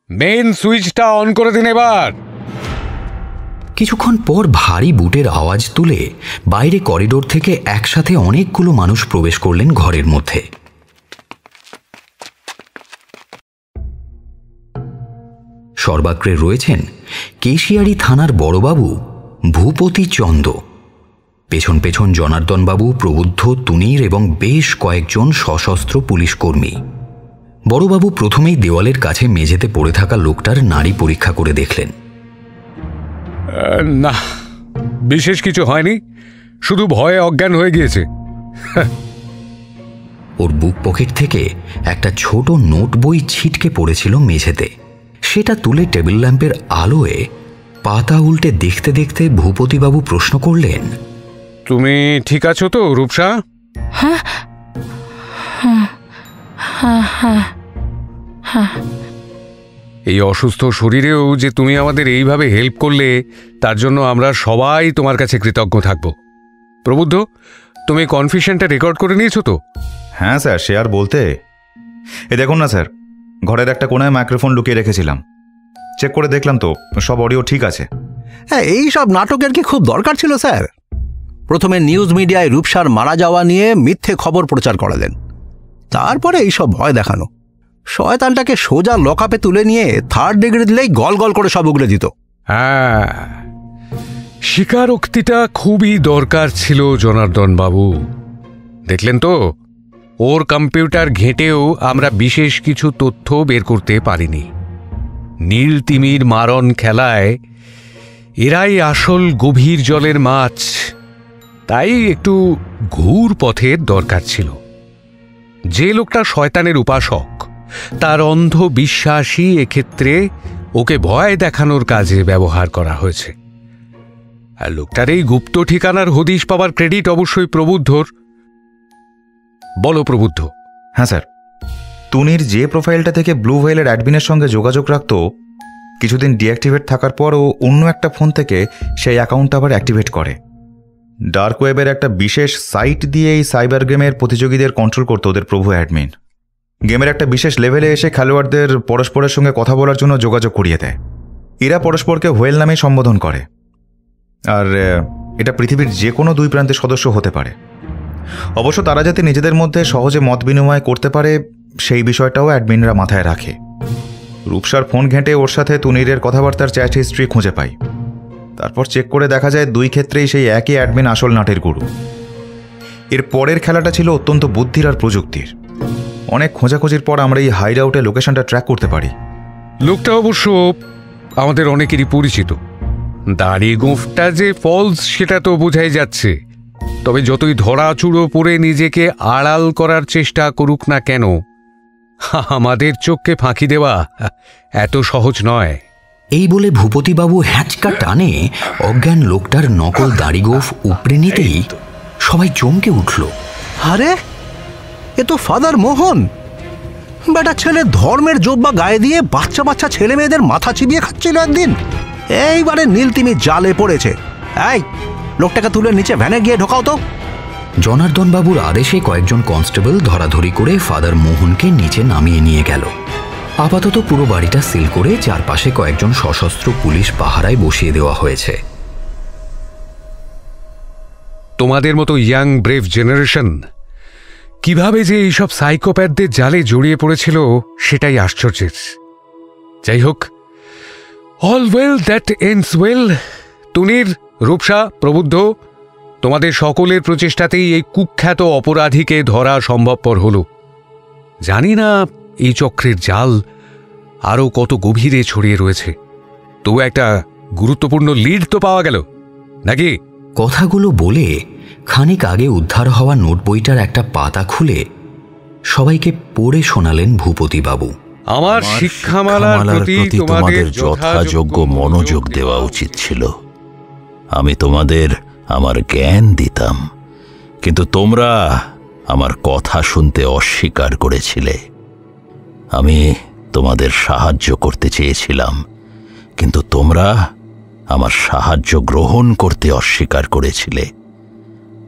মেইন সুইচটা অন করে দিন এবার। কিছুক্ষণ পর ভারী বুটের আওয়াজ তুলে বাইরে করিডোর থেকে একসাথে অনেকগুলো মানুষ প্রবেশ করলেন ঘরের মধ্যে। সর্বাগ্রে রয়েছেন কেশিয়ারি থানার বড়বাবু ভূপতি চন্দ। পেছন পেছন জনার্দনবাবু, প্রবুদ্ধ, তুনির এবং বেশ কয়েকজন সশস্ত্র পুলিশ কর্মী। বড়বাবু প্রথমেই দেওয়ালের কাছে মেঝেতে পড়ে থাকা লোকটার নাড়ি পরীক্ষা করে দেখলেন। না, বিশেষ কিছু হয়নি, শুধু ভয়ে অজ্ঞান হয়ে গিয়েছে। ওর বুক পকেট থেকে একটা ছোট নোট বই ছিটকে পড়েছিল মেঝেতে। সেটা তুলে টেবিল ল্যাম্পের আলোয় পাতা উল্টে দেখতে দেখতে ভূপতিবাবু প্রশ্ন করলেন, তুমি ঠিক আছো তো রূপসা? হ্যাঁ হ্যাঁ হ্যাঁ হ্যাঁ। এই অসুস্থ শরীরেও যে তুমি আমাদের এইভাবে হেল্প করলে, তার জন্য আমরা সবাই তোমার কাছে কৃতজ্ঞ থাকব। প্রবুদ্ধ, তুমি কনফিউশনটা রেকর্ড করে নিয়েছো তো? হ্যাঁ স্যার, সে আর বলতে। এ দেখুন না স্যার, ঘরের একটা কোনায় মাইক্রোফোন লুকিয়ে রেখেছিলাম, চেক করে দেখলাম তো সব অডিও ঠিক আছে। হ্যাঁ, এই সব নাটকের কি খুব দরকার ছিল স্যার? প্রথমে নিউজ মিডিয়ায় রূপসার মারা যাওয়া নিয়ে মিথ্যে খবর প্রচার করালেন, তারপরে এইসব ভয় দেখানো। শয়তানটাকে সোজা লকআপে তুলে নিয়ে 3rd ডিগ্রি দিলেই গল গল করে সব উগলে দিত। হ্যাঁ, স্বীকারোক্তিটা খুবই দরকার ছিল জনার্দন বাবু। দেখলেন তো, ওর কম্পিউটার ঘেঁটেও আমরা বিশেষ কিছু তথ্য বের করতে পারিনি। নীল তিমির মারণ খেলায় এরাই আসল গভীর জলের মাছ, তাই একটু ঘুর পথের দরকার ছিল। যে লোকটা শয়তানের উপাসক, তার অন্ধ বিশ্বাসই এক্ষেত্রে ওকে ভয় দেখানোর কাজে ব্যবহার করা হয়েছে। আর লোকটার এই গুপ্ত ঠিকানার হদিশ পাওয়ার ক্রেডিট অবশ্যই প্রবুদ্ধর। বলো প্রবুদ্ধ। হ্যাঁ স্যার, তুনির যে প্রোফাইলটা থেকে ব্লু হোয়েলের অ্যাডমিনের সঙ্গে যোগাযোগ রাখত, কিছুদিন ডিঅ্যাক্টিভেট থাকার পর ও অন্য একটা ফোন থেকে সেই অ্যাকাউন্টটা আবার অ্যাক্টিভেট করে। ডার্ক ওয়েবের একটা বিশেষ সাইট দিয়ে এই সাইবার গেমের প্রতিযোগীদের কন্ট্রোল করত ওদের প্রভু অ্যাডমিন। গেমের একটা বিশেষ লেভেলে এসে খেলোয়াড়দের পরস্পরের সঙ্গে কথা বলার জন্য যোগাযোগ করিয়ে দেয়। এরা পরস্পরকে হোয়েল নামে সম্বোধন করে, আর এটা পৃথিবীর যে কোনো 2 প্রান্তের সদস্য হতে পারে। অবশ্য তারা যাতে নিজেদের মধ্যে সহজে মত বিনিময় করতে পারে, সেই বিষয়টাও অ্যাডমিনরা মাথায় রাখে। রূপসার ফোন ঘেঁটে ওর সাথে তুনিরের কথাবার্তার চ্যাট হিস্ট্রি খুঁজে পাই। তারপর চেক করে দেখা যায় 2 ক্ষেত্রেই সেই একই অ্যাডমিন আসল নাটের গুরু। এর পরের খেলাটা ছিল অত্যন্ত বুদ্ধির আর প্রযুক্তির। অনেক খোঁজাখুঁজির পর আমরা এই হাইড আউটের লোকেশনটা ট্র্যাক করতে পারি। লোকটা অবশ্য আমাদের অনেকেরই পরিচিত। দাড়ি গোঁফটা যে ফলস সেটা তো বোঝাই যাচ্ছে, তবে যতই ধরা চুড়ো পরে নিজেকে আড়াল করার চেষ্টা করুক না কেন, আমাদের চোখকে ফাঁকি দেওয়া এত সহজ নয়। এই বলে ভূপতিবাবু হ্যাঁচকা টানে অজ্ঞান লোকটার নকল দাড়িগোফ উপড়ে নিতেই সবাই চমকে উঠল। আরে, এ তো ফাদার মোহন! বেটা ছেলে ধর্মের জোব্বা গায়ে দিয়ে বাচ্চা বাচ্চা ছেলে মেয়েদের মাথা চিবিয়ে খাচ্ছিল একদিন। এইবারে নীলতিমি জালে পড়েছে। এই লোকটাকে তুলে নিচে ভ্যানে গিয়ে ঢোকাও তো। জনার্দন বাবুর আদেশে কয়েকজন কনস্টেবল ধরাধরি করে ফাদার মোহনকে নিচে নামিয়ে নিয়ে গেল। আপাতত পুরো বাড়িটা সিল করে চারপাশে কয়েকজন সশস্ত্র পুলিশ পাহারায় বসিয়ে দেওয়া হয়েছে। তোমাদের মতো ইয়াং ব্রেভ জেনারেশন কিভাবে যে এইসব সাইকোপ্যাথদের জালে জড়িয়ে পড়েছিল সেটাই আশ্চর্যের। যাই হোক, all well that ends well. Tunir, Rupsa, Prabuddha, তোমাদের সকলের প্রচেষ্টাতেই এই কুখ্যাত অপরাধীকে ধরা সম্ভবপর হল। জানি না এই চক্রের জাল আরও কত গভীরে ছড়িয়ে রয়েছে, তবু একটা গুরুত্বপূর্ণ লিড তো পাওয়া গেল নাকি? কথাগুলো বলে খানিক আগে উদ্ধার হওয়া নোট বইটার একটা পাতা খুলে সবাইকে পড়ে শোনালেন ভূপতিবাবু। আমার শিক্ষামালার প্রতি তোমাদের যথাযোগ্য মনোযোগ দেওয়া উচিত ছিল। আমি তোমাদের আমার জ্ঞান দিতাম, কিন্তু তোমরা আমার কথা শুনতে অস্বীকার করেছিলে। আমি তোমাদের সাহায্য করতে চেয়েছিলাম, কিন্তু তোমরা আমার সাহায্য গ্রহণ করতে অস্বীকার করেছিলে।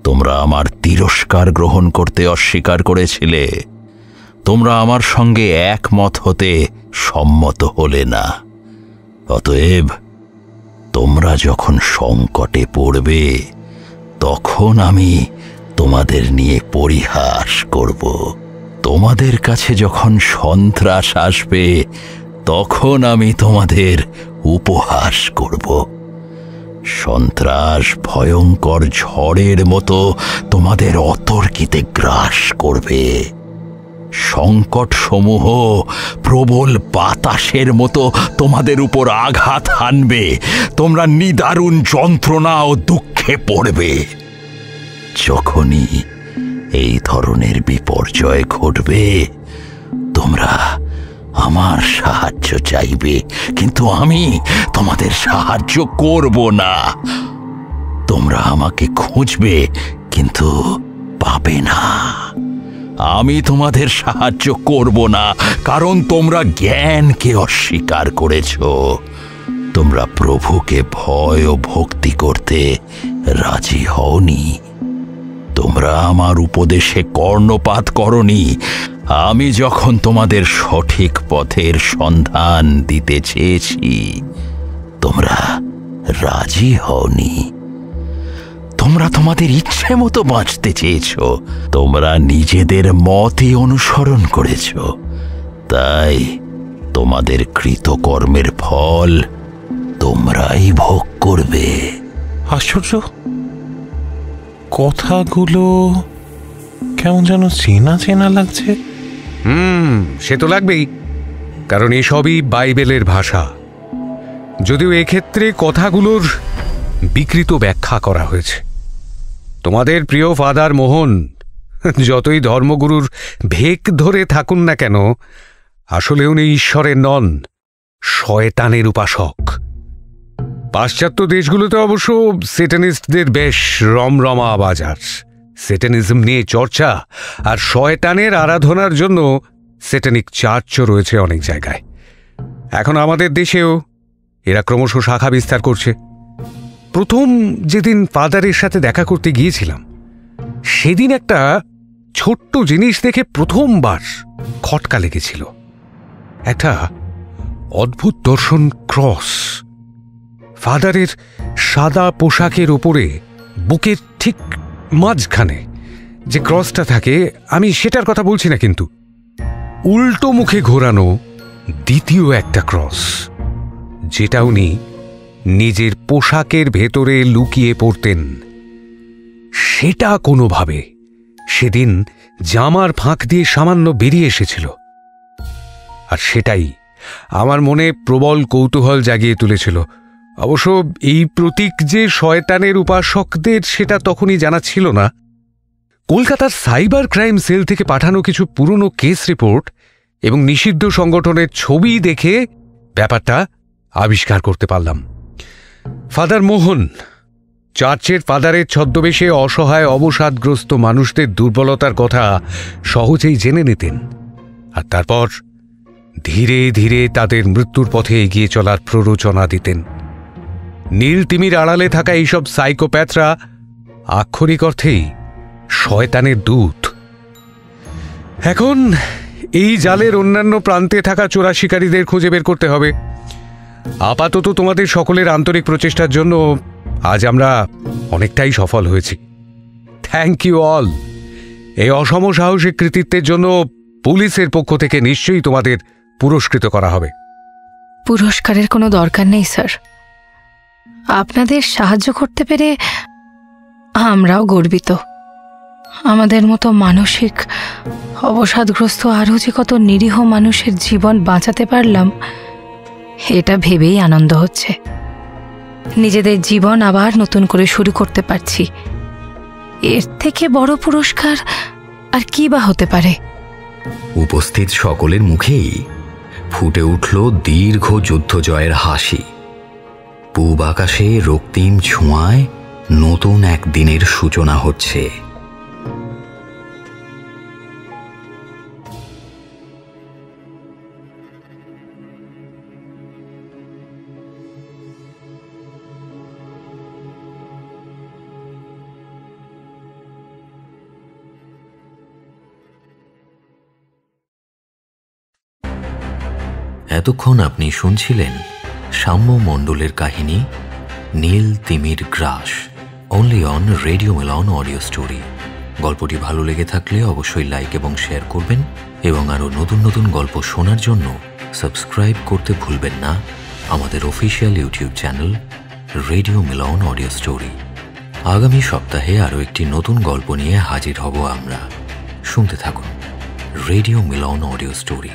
তোমরা আমার তিরস্কার গ্রহণ করতে অস্বীকার করেছিলে। তোমরা আমার সঙ্গে একমত হতে সম্মত হলে না। অতএব তোমরা যখন সংকটে পড়বে তখন আমি তোমাদের নিয়ে পরিহাস করব। তোমাদের কাছে যখন সন্ত্রাস আসবে তখন আমি তোমাদের উপহাস করব। সন্ত্রাস ভয়ঙ্কর ঝড়ের মতো তোমাদের অতর্কিতে গ্রাস করবে। সংকট সমূহ প্রবল বাতাসের মতো তোমাদের উপর আঘাত হানবে। তোমরা নিদারুণ যন্ত্রণা ও দুঃখে পড়বে। যখনই এই ধরনের বিপর্যয় ঘটবে তোমরা আমার সাহায্য চাইবে, কিন্তু আমি তোমাদের সাহায্য করব না। তোমরা আমাকে খুঁজবে কিন্তু পাবে না। আমি তোমাদের সাহায্য করব না, কারণ তোমরা জ্ঞানকে অস্বীকার করেছ। তোমরা প্রভুকে ভয় ও ভক্তি করতে রাজি হওনি। তোমরা আমার উপদেশে কর্ণপাত করনি। আমি যখন তোমাদের সঠিক পথের সন্ধান দিতে চেয়েছি তোমরা রাজি হওনি। তোমরা তোমাদের ইচ্ছে মতো বাঁচতে চেয়েছ। তোমরা নিজেদের মতই অনুসরণ করেছ। তাই তোমাদের কৃতকর্মের ফল তোমরাই ভোগ করবে। আশ্চর্য, কথাগুলো কেমন যেন চেনা চেনা লাগছে। সে তো লাগবেই, কারণ এসবই বাইবেলের ভাষা। যদিও এক্ষেত্রে কথাগুলোর বিকৃত ব্যাখ্যা করা হয়েছে। তোমাদের প্রিয় ফাদার মোহন যতই ধর্মগুরুর ভেক ধরে থাকুন না কেন, আসলে উনি ঈশ্বরের নন, শয়তানের উপাসক। পাশ্চাত্য দেশগুলোতে অবশ্য সেটানিস্টদের বেশ রমরমা বাজার। সেটানিজম নিয়ে চর্চা আর শয়তানের আরাধনার জন্য সেটানিক চার্চও রয়েছে অনেক জায়গায়। এখন আমাদের দেশেও এরা ক্রমশ শাখা বিস্তার করছে। প্রথম যেদিন ফাদারের সাথে দেখা করতে গিয়েছিলাম সেদিন একটা ছোট্ট জিনিস দেখে প্রথমবার খটকা লেগেছিল। একটা অদ্ভুত দর্শন ক্রস। ফাদারের সাদা পোশাকের ওপরে বুকের ঠিক মাঝখানে যে ক্রসটা থাকে, আমি সেটার কথা বলছি না, কিন্তু উল্টো মুখে ঘোরানো দ্বিতীয় একটা ক্রস, যেটা উনি নিজের পোশাকের ভেতরে লুকিয়ে পড়তেন। সেটা কোনোভাবে সেদিন জামার ফাঁক দিয়ে সামান্য বেরিয়ে এসেছিল, আর সেটাই আমার মনে প্রবল কৌতূহল জাগিয়ে তুলেছিল। অবশ্য এই প্রতীক যে শয়তানের উপাসকদের সেটা তখনই জানা ছিল না। কলকাতার সাইবার ক্রাইম সেল থেকে পাঠানো কিছু পুরনো কেস রিপোর্ট এবং নিষিদ্ধ সংগঠনের ছবি দেখে ব্যাপারটা আবিষ্কার করতে পারলাম। ফাদার মোহন চার্চের ফাদারের ছদ্মবেশে অসহায় অবসাদগ্রস্ত মানুষদের দুর্বলতার কথা সহজেই জেনে নিতেন, আর তারপর ধীরে ধীরে তাদের মৃত্যুর পথে এগিয়ে চলার প্ররোচনা দিতেন। নীল তিমির আড়ালে থাকা এইসব সাইকোপ্যাথরা আক্ষরিক অর্থেই শয়তানের দূত। এখন এই জালের অন্যান্য প্রান্তে থাকা চোরা শিকারীদের খুঁজে বের করতে হবে। আপাতত তোমাদের সকলের আন্তরিক প্রচেষ্টার জন্য আজ আমরা অনেকটাই সফল হয়েছি। Thank you all. এই অসম সাহসিক কৃতিত্বের জন্য পুলিশের পক্ষ থেকে নিশ্চয়ই তোমাদের পুরস্কৃত করা হবে। পুরস্কারের কোনো দরকার নেই স্যার, আপনাদের সাহায্য করতে পেরে আমরাও গর্বিত। আমাদের মতো মানসিক অবসাদগ্রস্ত আরও যে কত নিরীহ মানুষের জীবন বাঁচাতে পারলাম এটা ভেবেই আনন্দ হচ্ছে। নিজেদের জীবন আবার নতুন করে শুরু করতে পারছি, এর থেকে বড় পুরস্কার আর কি বা হতে পারে। উপস্থিত সকলের মুখেই ফুটে উঠল দীর্ঘ যুদ্ধ জয়ের হাসি। পূব আকাশে রক্তিম ছোঁয়ায় নতুন এক দিনের সূচনা হচ্ছে। এতক্ষণ আপনি শুনছিলেন সাম্য মণ্ডলের কাহিনী নীল তিমির গ্রাস, only on radio Milan audio story. গল্পটি ভালো লেগে থাকলে অবশ্যই লাইক এবং শেয়ার করবেন এবং আরও নতুন নতুন গল্প শোনার জন্য সাবস্ক্রাইব করতে ভুলবেন না আমাদের official YouTube channel radio Milan audio story. আগামী সপ্তাহে আরও একটি নতুন গল্প নিয়ে হাজির হব আমরা। শুনতে থাকুন রেডিও মিলন অডিও স্টোরি।